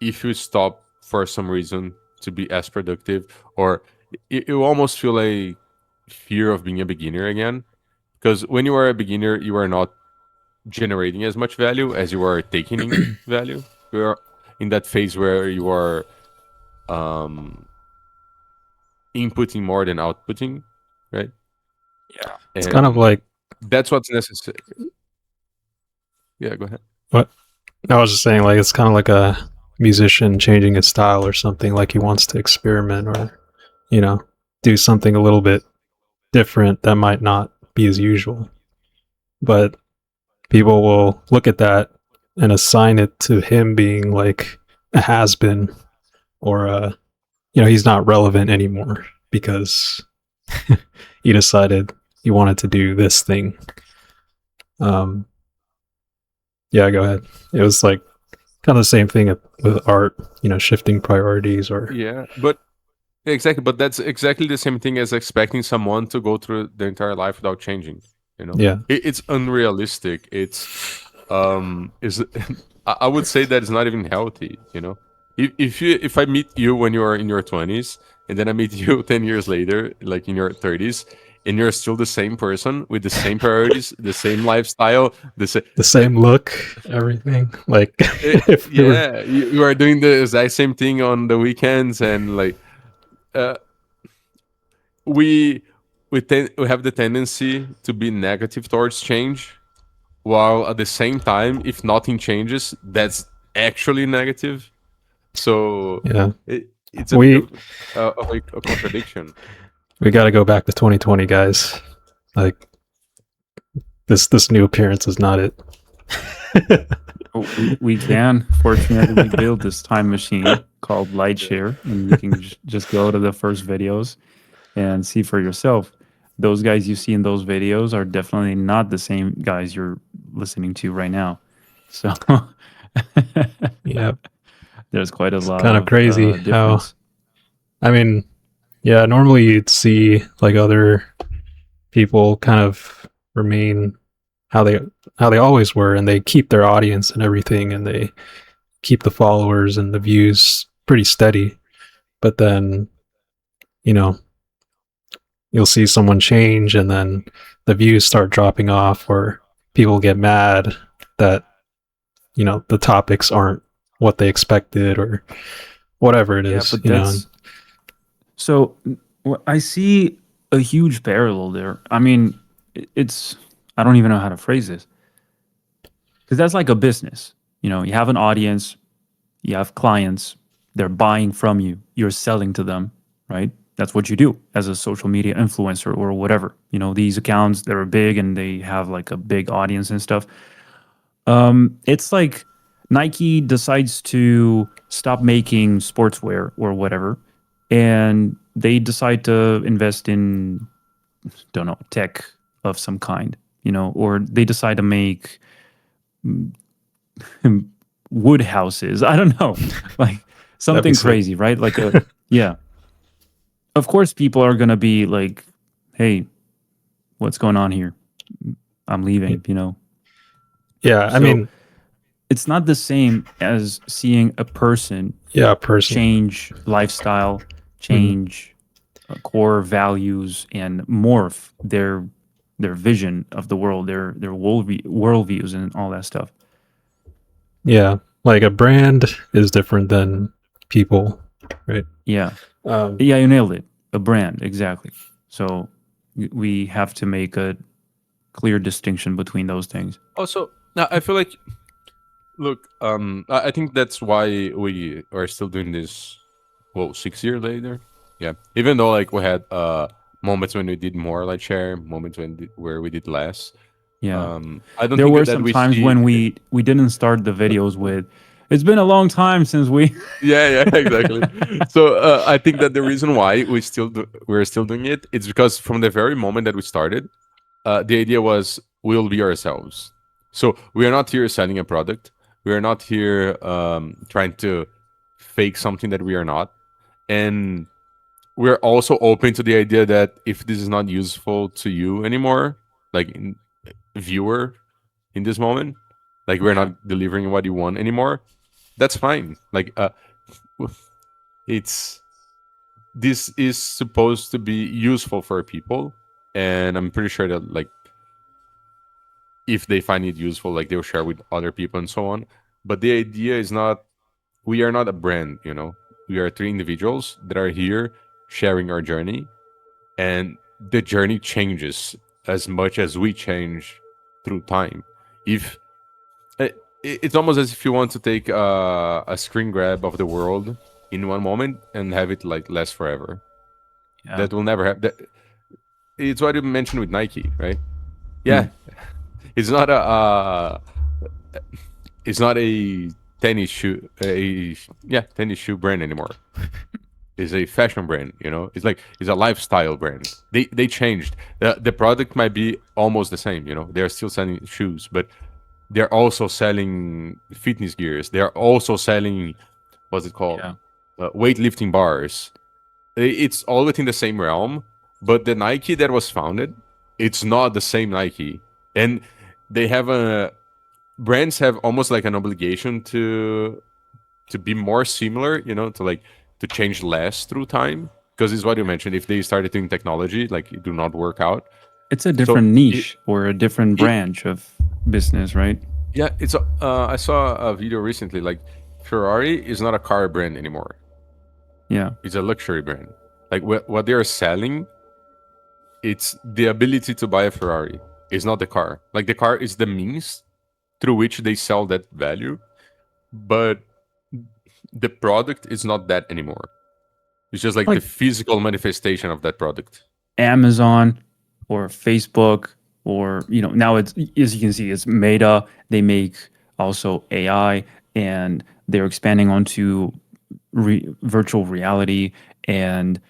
B: if you stop for some reason to be as productive, or you almost feel a fear of being a beginner again, because when you are a beginner, you are not generating as much value as you are taking in value. You are in that phase where you are inputting more than outputting, right?
A: Yeah.
C: It's kind of like,
B: that's what's necessary. Yeah, go ahead.
C: what? I was just saying, like, it's kind of like a musician changing his style or something, like he wants to experiment or, do something a little bit different that might not be as usual. But people will look at that and assign it to him being like a has-been, or he's not relevant anymore because he decided he wanted to do this thing. Yeah, go ahead. It was like kind of the same thing with art, shifting priorities, or
B: Yeah, but exactly, but that's exactly the same thing as expecting someone to go through their entire life without changing.
C: yeah,
B: It's unrealistic. Is I would say that it's not even healthy. If I meet you when you are in your 20s, and then I meet you 10 years later, like in your 30s, and you're still the same person with the same priorities, the same lifestyle,
C: the
B: like,
C: same look, everything. Like if we were,
B: yeah, you are doing the exact same thing on the weekends, and like uh, we we have the tendency to be negative towards change, while at the same time, if nothing changes, that's actually negative. So
C: yeah,
B: it's a bit
C: we
B: of a contradiction.
C: we got to go back to 2020, guys. Like this new appearance is not it.
A: We can. Fortunately, we built this time machine called Lightshare, and you can just go to the first videos and see for yourself. Those guys you see in those videos are definitely not the same guys you're listening to right now. So
C: Yeah,
A: there's quite a
C: it's
A: lot
C: kind of
A: of
C: crazy how.
A: difference.
C: I mean, yeah, normally you'd see like other people kind of remain how they always were, and they keep their audience and everything, and they keep the followers and the views pretty steady. But then, you know, you'll see someone change, and then the views start dropping off, or people get mad that the topics aren't what they expected, or whatever it
A: Yeah,
C: is.
A: but so I see a huge parallel there. I mean, it's I don't even know how to phrase this because that's like a business. You have an audience, you have clients, they're buying from you, you're selling to them, right? That's what you do as a social media influencer or whatever. These accounts that are big and they have like a big audience and stuff. It's like Nike decides to stop making sportswear or whatever, and they decide to invest in, don't know, tech of some kind, or they decide to make wood houses. I don't know, like something crazy, right? Like yeah. Of course, people are gonna be like, "Hey, what's going on here? I'm leaving."
C: Yeah, I
A: So
C: mean,
A: it's not the same as seeing a person
C: yeah, personally.
A: change lifestyle,
C: Mhm.
A: change core values, and morph their vision of the world, their worldviews, and all that stuff.
C: Yeah, like a brand is different than people, right?
A: Yeah,
C: Um,
A: yeah, you nailed it. A brand, exactly. So we have to make a clear distinction between those things.
B: Also, now I feel like, look, I think that's why we are still doing this. Well, 6 years later, yeah. Even though like we had moments when we did more like share, moments where we did less.
A: Yeah.
B: I don't
A: There
B: think
A: were
B: that
A: some
B: we
A: times
B: see.
A: when we didn't start the videos with, "It's been a long time since we."
B: Yeah, exactly. So I think that the reason why we're still doing it, it's because from the very moment that we started, the idea was we'll be ourselves. So we are not here selling a product. We are not here trying to fake something that we are not. And we're also open to the idea that if this is not useful to you anymore, like viewer in this moment, like we're
A: Yeah.
B: not delivering what you want anymore, that's fine. Like it's this is supposed to be useful for people, and I'm pretty sure that like if they find it useful, like they'll share with other people and so on. But the idea is not, we are not a brand, we are three individuals that are here sharing our journey, and the journey changes as much as we change through time. If it's almost as if you want to take a screen grab of the world in one moment and have it like last forever.
A: Yeah.
B: That will never happen. It's what you mentioned with Nike, right?
A: Hmm.
B: Yeah, it's not it's not a tennis shoe tennis shoe brand anymore. It's a fashion brand, you know. It's a lifestyle brand. They changed. The product might be almost the same, you know. They're still selling shoes, but they're also selling fitness gears. They're also selling, what's it called?
A: Yeah.
B: Weightlifting bars. It's all within the same realm, but the Nike that was founded, it's not the same Nike. And they have brands have almost like an obligation to be more similar, you know, to change less through time. Because it's what you mentioned. If they started doing technology, like it do not work out.
A: It's a different niche or a different branch of business, right?
B: Yeah, it's. I saw a video recently. Like Ferrari is not a car brand anymore.
A: Yeah.
B: It's a luxury brand. Like what they are selling, it's the ability to buy a Ferrari. It's not the car. Like the car is the means through which they sell that value, but the product is not that anymore. It's just like the physical manifestation of that product.
A: Amazon or Facebook, or now it's, as you can see, it's Meta. They make also AI, and they're expanding onto virtual reality and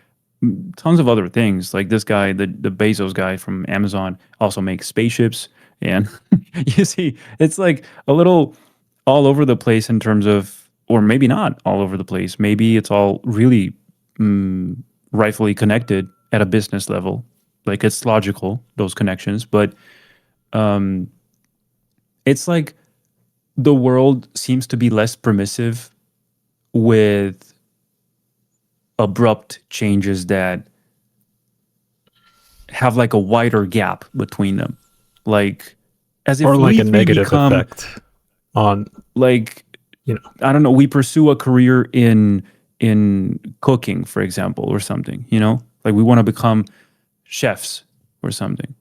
A: tons of other things. Like this guy, the Bezos guy from Amazon, also makes spaceships. And you see, it's like a little all over the place in terms of, or maybe not all over the place. Maybe it's all really rightfully connected at a business level. Like it's logical, those connections. But it's like the world seems to be less permissive with abrupt changes that have like a wider gap between them. Like as if
C: or like
A: we
C: a negative
A: become,
C: effect on,
A: like, I don't know, we pursue a career in cooking, for example, or something, like we want to become chefs or something.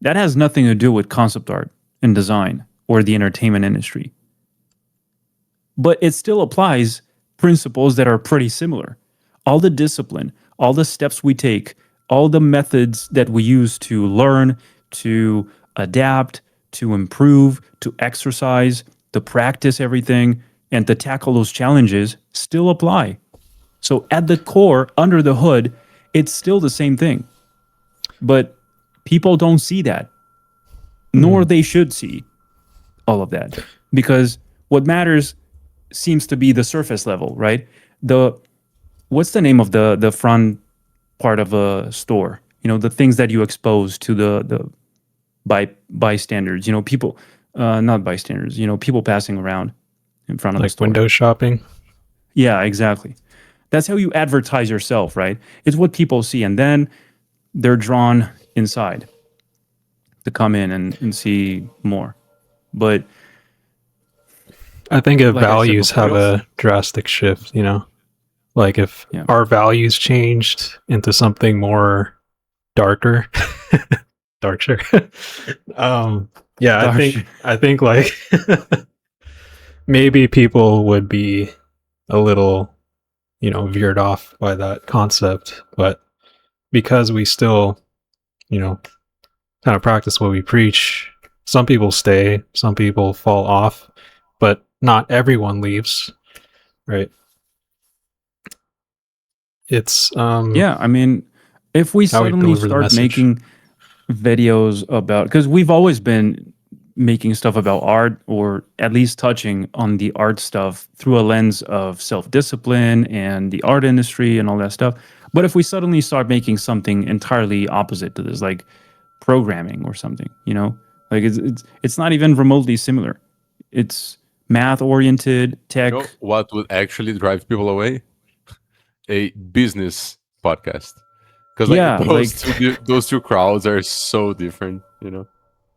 A: That has nothing to do with concept art and design or the entertainment industry. But it still applies principles that are pretty similar. All the discipline, all the steps we take, all the methods that we use to learn, to adapt, to improve, to exercise, to practice everything, and to tackle those challenges still apply. So at the core, under the hood, it's still the same thing. But people don't see that, nor they should see all of that, because what matters seems to be the surface level, right? What's the name of the front part of a store? The things that you expose to the bystanders. People, not bystanders. People passing around in front of the
C: like
A: store.
C: window shopping.
A: Yeah, exactly. That's how you advertise yourself, right? It's what people see, and then they're drawn inside to come in and see more. But
C: I think if
A: like
C: values
A: before,
C: have a drastic shift, like if our values changed into something more darker, darker. I think like maybe people would be a little, veered off by that concept, but because we still, kind of practice what we preach, some people stay, some people fall off, but not everyone leaves, right? It's
A: I mean, if we suddenly start making videos about, because we've always been making stuff about art, or at least touching on the art stuff through a lens of self-discipline and the art industry and all that stuff. But if we suddenly start making something entirely opposite to this, like programming or something, like it's not even remotely similar. It's math-oriented tech.
B: What would actually drive people away? A business podcast. Because those two crowds are so different,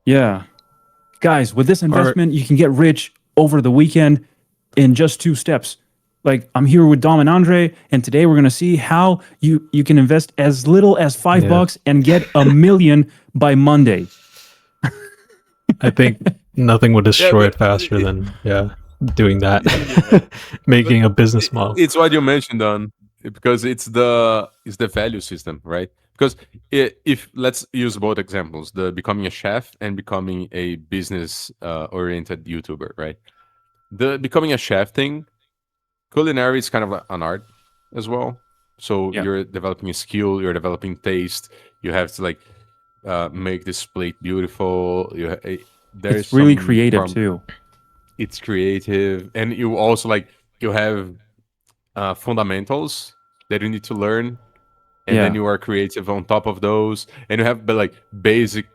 A: Yeah. Guys, with this investment, you can get rich over the weekend in just 2 steps. Like, I'm here with Dom and Andre, and today we're going to see how you can invest as little as $5 and get $1 million by Monday.
C: I think nothing would destroy it faster than doing that. Making a business model.
B: It's what you mentioned, Don, because it's the value system, right? Because if let's use both examples, the becoming a chef and becoming a business oriented YouTuber, right? The becoming a chef thing, culinary is kind of like an art as well. So
A: Yeah.
B: you're developing a skill, you're developing taste. You have to like make this plate beautiful. There is
A: It's really
B: some
A: creative
B: form.
A: too.
B: It's creative, and you also like you have fundamentals that you need to learn, and then
A: Yeah.
B: you are creative on top of those, and you have like basic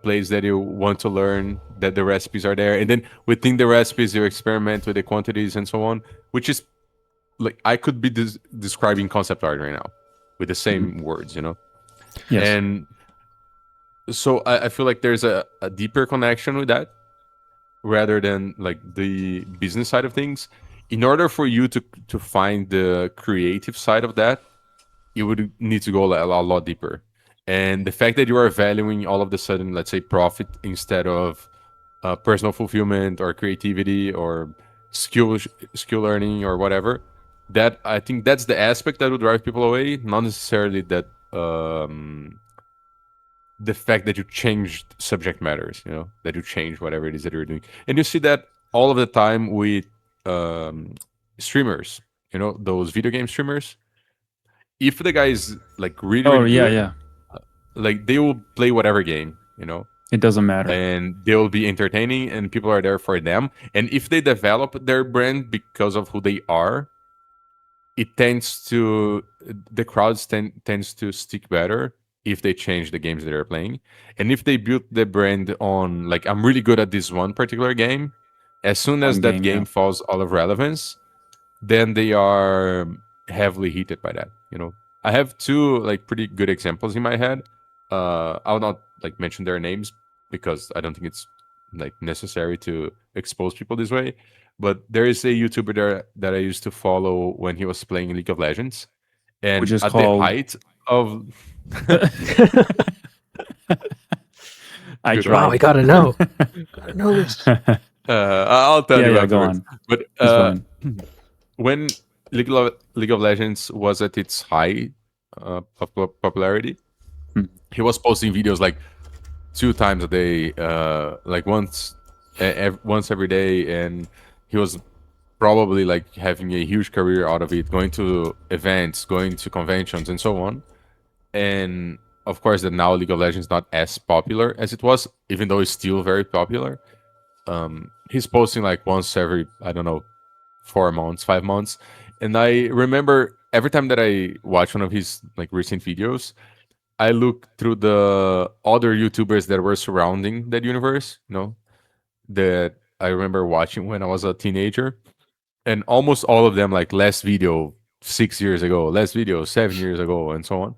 B: plays that you want to learn, that the recipes are there, and then within the recipes you experiment with the quantities and so on, which is like I could be describing concept art right now with the same words, you know.
A: Yes.
B: And so I feel like there's a deeper connection with that rather than like the business side of things. In order for you to find the creative side of that, you would need to go a lot deeper. And the fact that you are valuing all of the sudden, let's say, profit instead of personal fulfillment or creativity or skill learning or whatever, that I think that's the aspect that would drive people away, not necessarily that the fact that you changed subject matters, you know, that you change whatever it is that you're doing. And you see that all of the time with streamers, you know, those video game streamers. If the guy is like really,
A: Oh
B: really
A: yeah,
B: good,
A: yeah.
B: like they will play whatever game, you know,
A: It doesn't matter.
B: and they will be entertaining and people are there for them. And if they develop their brand because of who they are, it tends to the crowds tends to stick better if they change the games that they're playing. And if they build the brand on like I'm really good at this one particular game, as soon as
A: One
B: that
A: game,
B: game
A: yeah.
B: falls out of relevance, then they are heavily heated by that, you know. I have two like pretty good examples in my head. I'll not like mention their names because I don't think it's like necessary to expose people this way. But there is a YouTuber there that I used to follow when he was playing League of Legends,
A: Which
B: and
A: is
B: at the
A: called
B: height of
A: I
B: good
C: Wow,
B: one,
C: we
A: tried.
C: gotta know. Gotta know this.
B: I'll tell
A: Yeah,
B: you
A: yeah, go
B: afterwards.
A: on.
B: But
A: It's fine.
B: when League of Legends was at its high popularity,
A: Hmm.
B: he was posting videos like 2 times a day, like once every day, and he was probably like having a huge career out of it, going to events, going to conventions, and so on. And of course, that now League of Legends not as popular as it was, even though it's still very popular. He's posting like once every I don't know 4 months, 5 months, and I remember every time that I watch one of his like recent videos, I look through the other YouTubers that were surrounding that universe, you know, that I remember watching when I was a teenager, and almost all of them like last video 6 years ago, last video 7 years ago, and so on.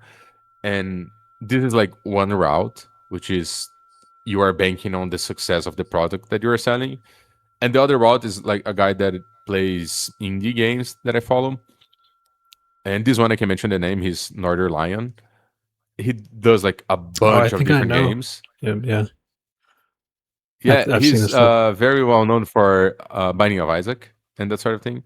B: And this is like one route, which is you are banking on the success of the product that you are selling, and the other route is like a guy that plays indie games that I follow. And this one I can mention the name. He's Northern Lion. He does like a
C: Oh, I
B: bunch of
C: think I
B: different
C: know.
B: games.
C: Yeah.
B: Yeah,
C: I've seen
B: he's
C: this stuff.
B: very well known for Binding of Isaac and that sort of thing.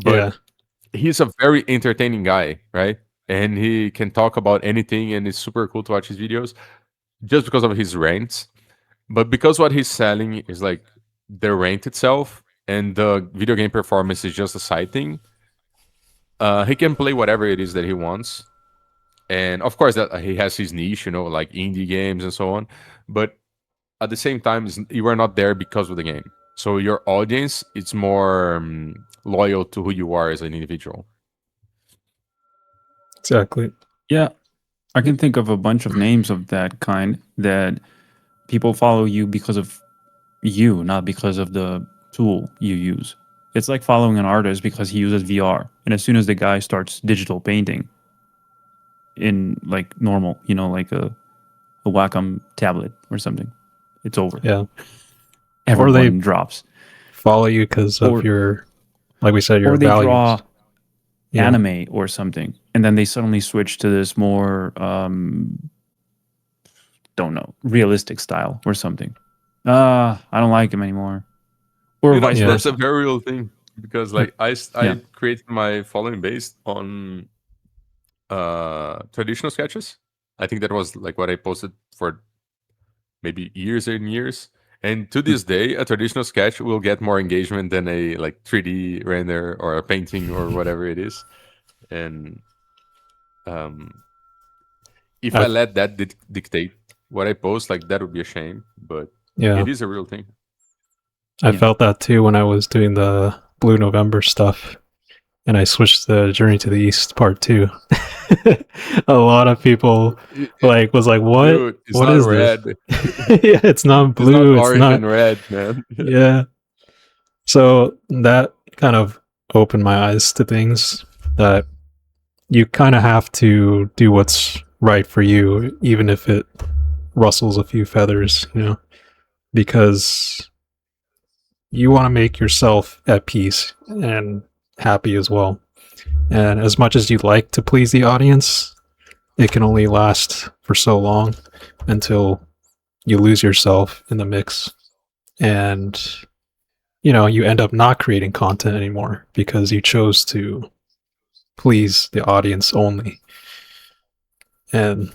C: Yeah.
B: But he's a very entertaining guy, right? And he can talk about anything, and it's super cool to watch his videos just because of his rants. But because what he's selling is like the rant itself, and the video game performance is just a side thing, he can play whatever it is that he wants. And of course, that he has his niche, you know, like indie games and so on. But at the same time, you are not there because of the game. So your audience, it's more loyal to who you are as an individual.
C: Exactly.
A: Yeah, I can think of a bunch of names of that kind that people follow you because of you, not because of the tool you use. It's like following an artist because he uses VR. And as soon as the guy starts digital painting in like normal, you know, like a Wacom tablet or something, it's over.
C: Yeah. Or they
A: Everyone drops.
C: follow you because of
A: Or
C: your, like we said, your
A: or they
C: values.
A: draw
C: Yeah.
A: anime or something, and then they suddenly switch to this more don't know, realistic style or something. I don't like him anymore. Or
B: You know,
A: vice
C: Yeah.
B: that's a
A: versa.
B: very real thing because like
A: Yeah.
B: I created my following based on traditional sketches. I think that was like what I posted for maybe years and years. And to this day, a traditional sketch will get more engagement than a like 3D render or a painting or whatever it is. And um, if I
C: I've,
B: let that dictate what I post, like that would be a shame. But
C: yeah,
B: it is a real thing.
C: I
A: Yeah.
C: felt that too when I was doing the Blue November stuff, and I switched the Journey to the East part 2. A lot of people was like, "What?
B: Dude, it's
C: What
B: not
C: is this?"
B: red.
C: Yeah, it's not
B: It's not
C: blue. It's
B: orange
C: not.
B: and red, man.
C: Yeah. So that kind of opened my eyes to things that you kind of have to do what's right for you, even if it rustles a few feathers, because you want to make yourself at peace and happy as well. And as much as you'd like to please the audience, it can only last for so long until you lose yourself in the mix. And, you end up not creating content anymore because you chose to please the audience only. And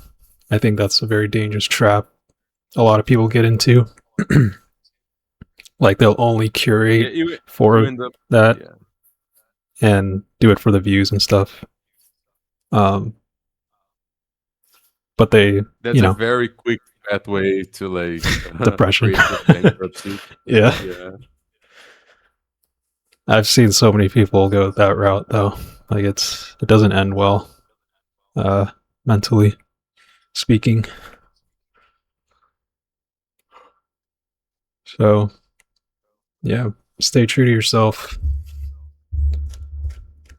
C: I think that's a very dangerous trap a lot of people get into. Like they'll only curate
B: You
C: for
B: end up,
C: that
B: yeah.
C: and do it for the views and stuff. But they,
B: That's a very quick pathway to like
C: depression.
B: creative bankruptcy.
C: Yeah.
B: Yeah.
C: I've seen so many people go that route though. Like it doesn't end well, mentally speaking. So yeah, stay true to yourself.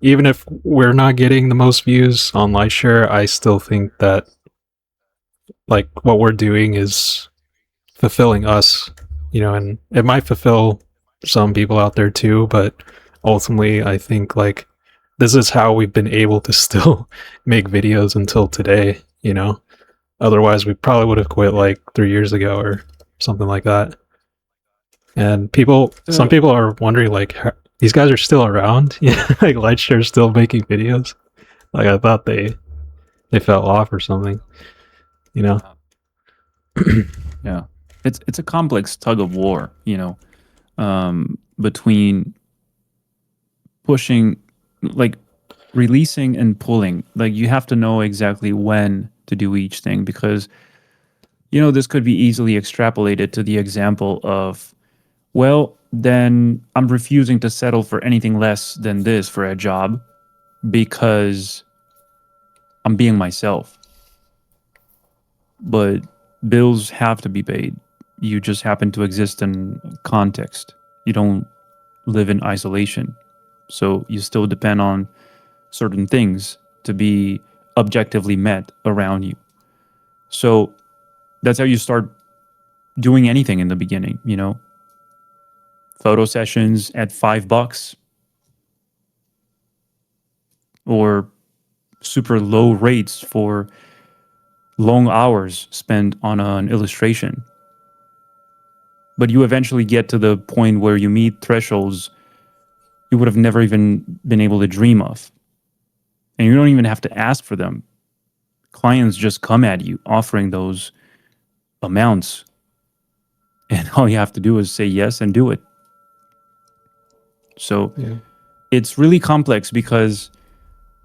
C: Even if we're not getting the most views on Lightshare, I still think that like what we're doing is fulfilling us, and it might fulfill some people out there too, but ultimately I think like this is how we've been able to still make videos until today, Otherwise we probably would have quit like 3 years ago or something like that. And some people are wondering like, these guys are still around? Like Lightshare's still making videos? Like I thought they fell off or something,
A: Yeah. It's a complex tug of war, between pushing, like releasing and pulling. Like you have to know exactly when to do each thing, because this could be easily extrapolated to the example of, well, then I'm refusing to settle for anything less than this for a job because I'm being myself. But bills have to be paid. You just happen to exist in context. You don't live in isolation. So you still depend on certain things to be objectively met around you. So that's how you start doing anything in the beginning, Photo sessions at $5 or super low rates for long hours spent on an illustration. But you eventually get to the point where you meet thresholds you would have never even been able to dream of. And you don't even have to ask for them. Clients just come at you offering those amounts. And all you have to do is say yes and do it. So It's really complex because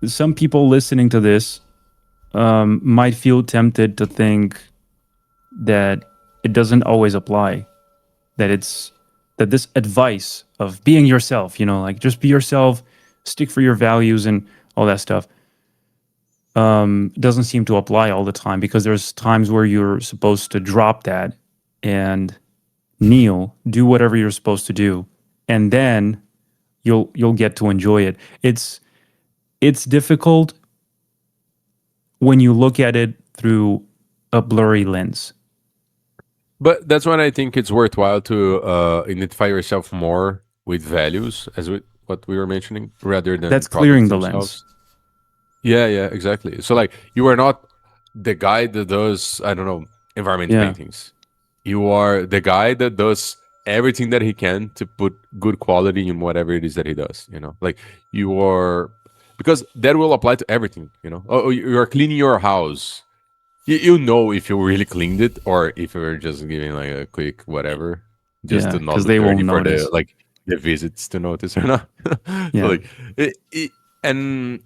A: some people listening to this might feel tempted to think that it doesn't always apply, that this advice of being yourself, like just be yourself, stick for your values and all that stuff, doesn't seem to apply all the time, because there's times where you're supposed to drop that and kneel, do whatever you're supposed to do, and then you'll get to enjoy it. It's difficult when you look at it through a blurry lens.
B: But that's when I think it's worthwhile to identify yourself more with values, as what we were mentioning, rather than
A: That's clearing the
B: themselves.
A: lens.
B: Yeah, exactly. So like you are not the guy that does, I don't know, environment paintings. You are the guy that does everything that he can to put good quality in whatever it is that he does, Like you are, because that will apply to everything, Oh, you are cleaning your house. you know if you really cleaned it or if you're just giving like a quick whatever, just
A: Yeah,
B: to not
A: because
B: look
A: they
B: dirty
A: won't
B: for the
A: notice.
B: like the visits to notice or not. So
A: Yeah,
B: like and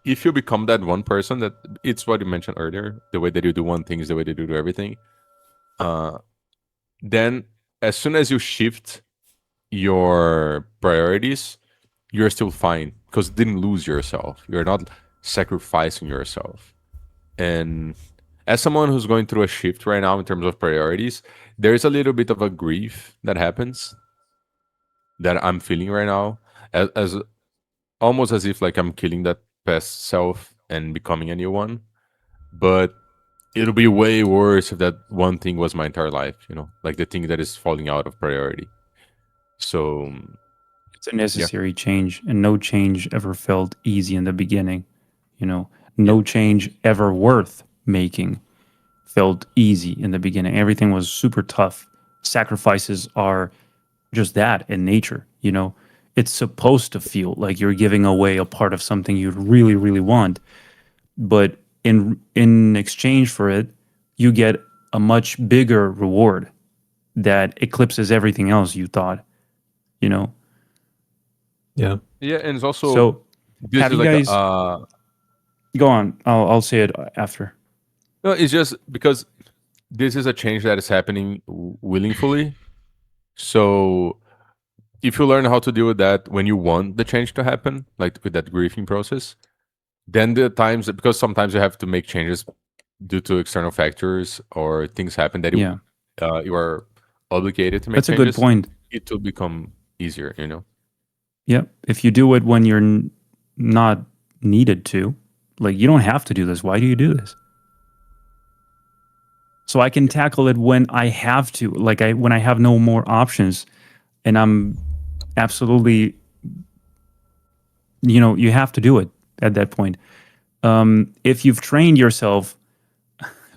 B: if you become that one person that it's what you mentioned earlier, the way that you do one thing is the way that you do everything. Uh, then as soon as you shift your priorities, you're still fine because you didn't lose yourself. You're not sacrificing yourself. And as someone who's going through a shift right now in terms of priorities, there's a little bit of a grief that happens that I'm feeling right now, as almost as if like I'm killing that past self and becoming a new one. But it'll be way worse if that one thing was my entire life, like the thing that is falling out of priority. So
A: it's a
B: yeah,
A: necessary change, and no change ever felt easy in the beginning. You know,
B: yeah,
A: no change ever worth making felt easy in the beginning. Everything was super tough. Sacrifices are just that in nature, you know. It's supposed to feel like you're giving away a part of something you really, really want, but in exchange for it, you get a much bigger reward that eclipses everything else you thought, you know.
C: Yeah.
B: yeah. And it's also
A: So,
B: this
A: have
B: is
A: you
B: like
A: guys go on? I'll say it after.
B: no, it's just because this is a change that is happening willingly. So if you learn how to deal with that when you want the change to happen, like with that grieving process, then the times because sometimes you have to make changes due to external factors or things happen that
A: Yeah,
B: you are obligated to make
A: that's a good
B: changes,
A: point.
B: it will become easier.
A: Yeah, if you do it when you're not needed to, like you don't have to do this. Why do you do this? So I can tackle it when I have to, like when I have no more options, and I'm absolutely, you have to do it at that point. If you've trained yourself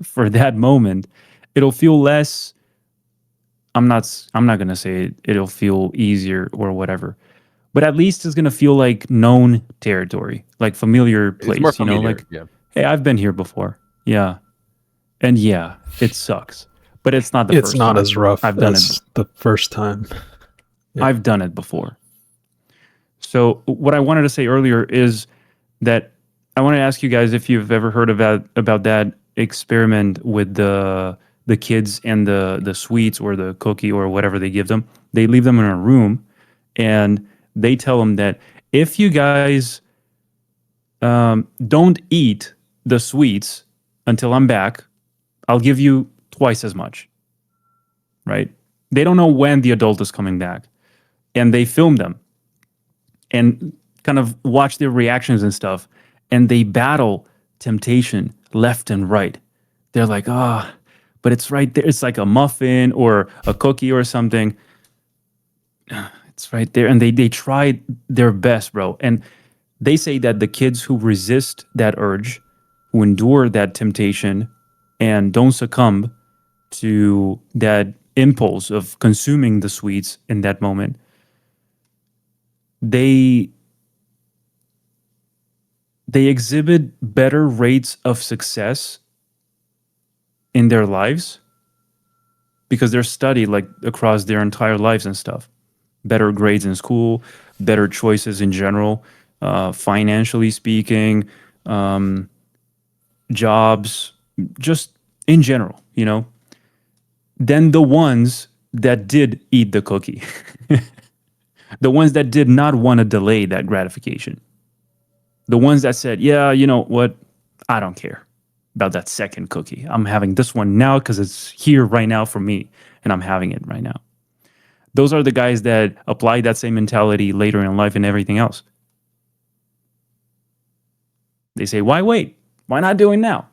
A: for that moment, it'll feel less. I'm not gonna say it'll feel easier or whatever, but at least it's gonna feel like known territory, like familiar
B: It's more
A: place.
B: familiar.
A: Like,
B: Yeah.
A: hey, I've been here before. Yeah, and yeah, it sucks, but it's not the
C: It's
A: first
C: not
A: time.
C: as rough
A: I've done it.
C: as the first time. Yeah.
A: I've done it before. So what I wanted to say earlier is that I want to ask you guys if you've ever heard about that experiment with the kids and the sweets or the cookie or whatever they give them. They leave them in a room and they tell them that if you guys don't eat the sweets until I'm back, I'll give you twice as much. Right? They don't know when the adult is coming back, and they film them and kind of watch their reactions and stuff, and they battle temptation left and right. They're like, ah, oh, but it's right there. It's like a muffin or a cookie or something. It's right there. And they try their best, bro. And they say that the kids who resist that urge, who endure that temptation and don't succumb to that impulse of consuming the sweets in that moment, they they exhibit better rates of success in their lives because they're studied like across their entire lives and stuff. Better grades in school, better choices in general, financially speaking, um, jobs, just in general, than the ones that did eat the cookie, the ones that did not want to delay that gratification, the ones that said, yeah, you know what, I don't care about that second cookie. I'm having this one now because it's here right now for me, and I'm having it right now. Those are the guys that apply that same mentality later in life and everything else. They say, why wait? Why not do it now?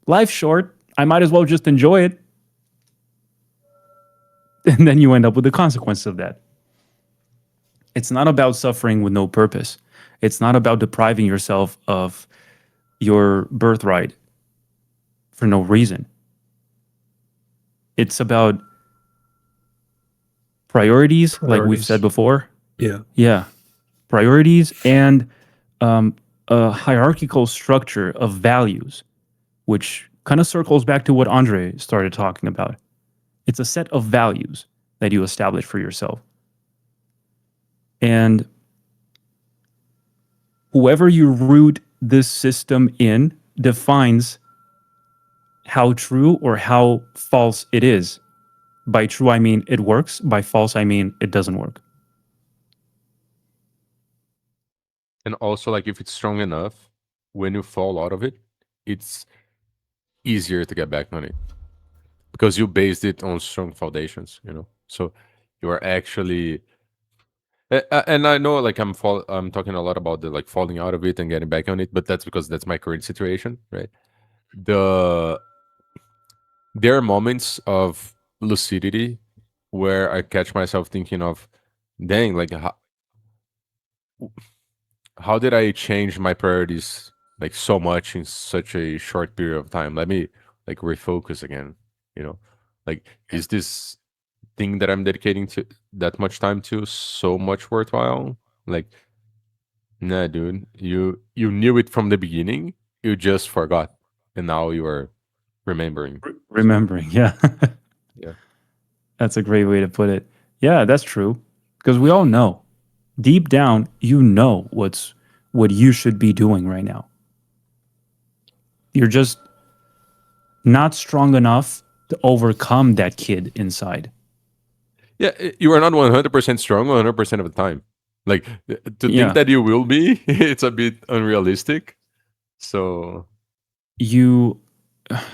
A: Life's short. I might as well just enjoy it. And then you end up with the consequence of that. It's not about suffering with no purpose. It's not about depriving yourself of your birthright for no reason. It's about priorities, like we've said before.
C: Yeah.
A: Yeah. Priorities and a hierarchical structure of values which kind of circles back to what Andre started talking about. It's a set of values that you establish for yourself. And whoever you root this system in defines how true or how false it is. By true, I mean it works. By false, I mean it doesn't work.
B: And also, like, if it's strong enough, when you fall out of it, it's easier to get back on it because you based it on strong foundations, you know. So you are actually, and I know, like, I'm talking a lot about the like falling out of it and getting back on it, but that's because that's my current situation, right? There are moments of lucidity where I catch myself thinking of, dang, like, how did I change my priorities like so much in such a short period of time? Let me like refocus again, you know? Like, is this thing that I'm dedicating to that much time to so much worthwhile? Like, nah, dude, you knew it from the beginning, you just forgot, and now you are remembering.
A: Remembering, yeah.
B: Yeah.
A: That's a great way to put it. Yeah, that's true. Because we all know, deep down, you know what you should be doing right now. You're just not strong enough to overcome that kid inside.
B: Yeah, you are not 100% strong 100% of the time. Like, to
A: Yeah.
B: think that you will be, it's a bit unrealistic. So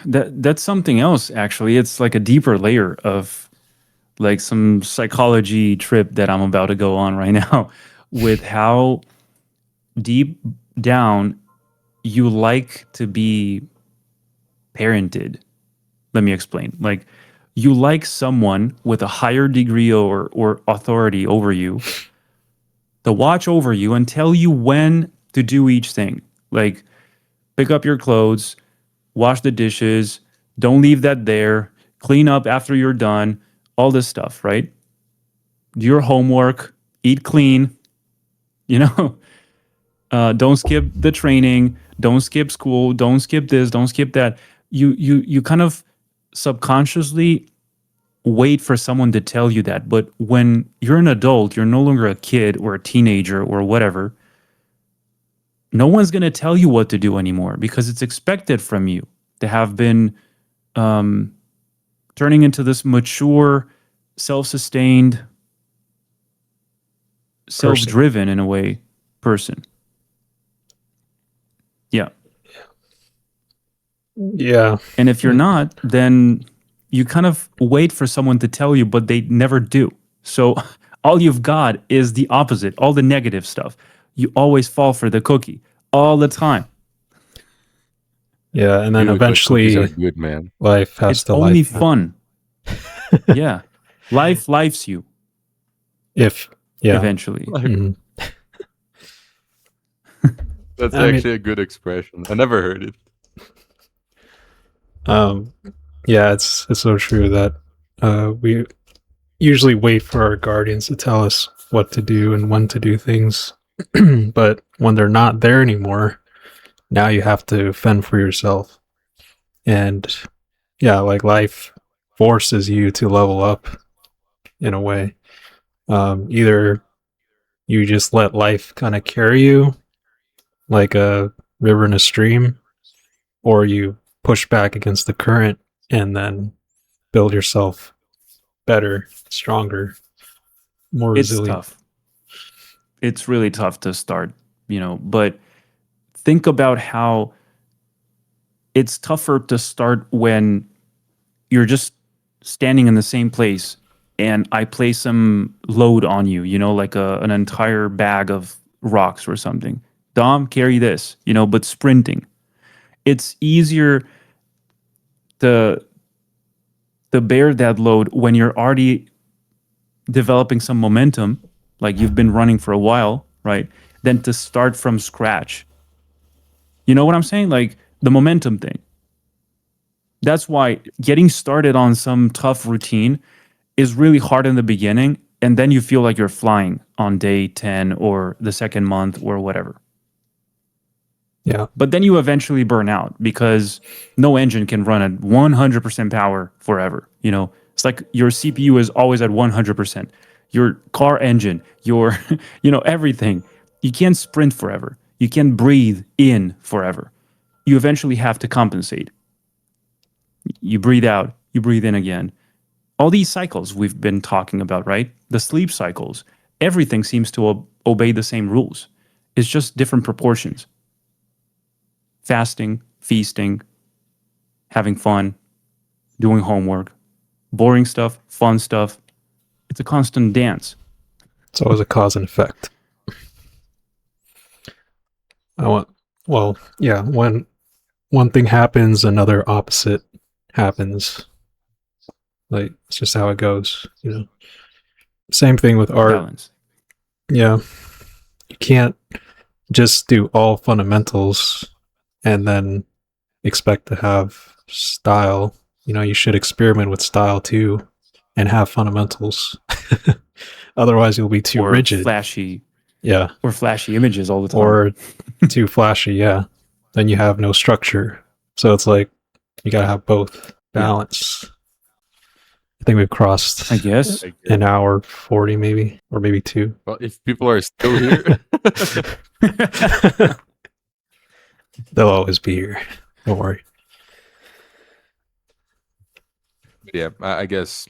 A: that's something else actually. It's like a deeper layer of like some psychology trip that I'm about to go on right now with how deep down you like to be parented. Let me explain. Like, you like someone with a higher degree or authority over you to watch over you and tell you when to do each thing. Like, pick up your clothes, wash the dishes, don't leave that there, clean up after you're done, all this stuff, right? Do your homework, eat clean, you know, don't skip the training, don't skip school, don't skip this, don't skip that. You kind of subconsciously wait for someone to tell you that. But when you're an adult, you're no longer a kid or a teenager or whatever. No one's going to tell you what to do anymore because it's expected from you to have been turning into this mature, self-sustained, self-driven in a way person. Yeah.
C: Yeah.
A: And if you're not, then you kind of wait for someone to tell you, but they never do. So all you've got is the opposite, all the negative stuff. You always fall for the cookie all the time.
C: Yeah, and then
B: dude, but cookies are
C: eventually
B: good, man.
C: life has
A: It's
C: to
A: only
C: life.
A: fun. Yeah. Life lifes you eventually.
C: Mhm.
B: That's
C: I mean-
B: actually a good expression. I never heard it.
C: Yeah, it's so true that we usually wait for our guardians to tell us what to do and when to do things. But when they're not there anymore, now you have to fend for yourself. And yeah, like life forces you to level up in a way. Either you just let life kind of carry you like a river in a stream, or you push back against the current and then build yourself better, stronger, more
A: It's
C: resilient.
A: tough. It's really tough to start, but think about how it's tougher to start when you're just standing in the same place and I place some load on you, like an entire bag of rocks or something. Dom, carry this, but sprinting. It's easier to bear that load when you're already developing some momentum, like you've been running for a while, right? Than to start from scratch. You know what I'm saying? Like the momentum thing. That's why getting started on some tough routine is really hard in the beginning. And then you feel like you're flying on day 10 or the second month or whatever.
C: Yeah.
A: But then you eventually burn out because no engine can run at 100% power forever. You know, it's like your CPU is always at 100%. Your car engine, your, everything. You can't sprint forever. You can't breathe in forever. You eventually have to compensate. You breathe out, you breathe in again. All these cycles we've been talking about, right? The sleep cycles, everything seems to obey the same rules. It's just different proportions. Fasting, feasting, having fun, doing homework, boring stuff, fun stuff. It's a constant dance.
C: It's always a cause and effect. When one thing happens, another opposite happens. Like, it's just how it goes, you know. Same thing with art.
A: Balance.
C: Yeah. You can't just do all fundamentals and then expect to have style. You know, you should experiment with style too and have fundamentals. Otherwise, you'll be too
A: or
C: rigid.
A: Flashy.
C: Yeah.
A: Or flashy images all the time.
C: Or too flashy, yeah. Then you have no structure. So it's like you gotta have both. Balance. I think we've crossed
A: I guess.
C: an hour 40 maybe, or maybe 2.
B: Well, if people are still here,
C: They'll always be here. Don't worry.
B: yeah, I guess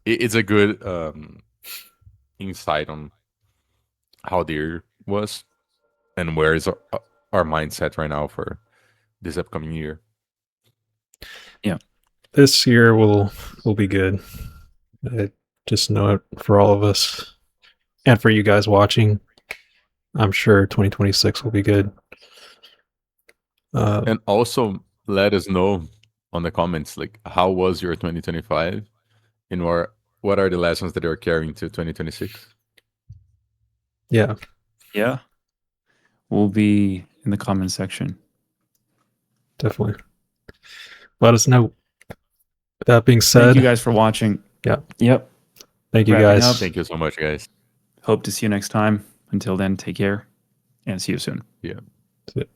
B: it's a good insight on how the year was and where is our mindset right now for this upcoming year.
C: This year will be good. I just know it for all of us and for you guys watching. I'm sure 2026 will be good.
B: And also let us know on the comments, like, how was your 2025 and what are the lessons that you're carrying to 2026?
C: Yeah.
A: Yeah. We'll be in the comment section.
C: Definitely. Let us know. That being said,
A: Thank you guys for watching.
C: Yeah.
A: Yep.
C: Thank you
A: Wrapping
C: guys.
A: up.
B: Thank you so much, guys.
A: Hope to see you next time. Until then, take care and see you soon.
B: Yeah.
C: That's it.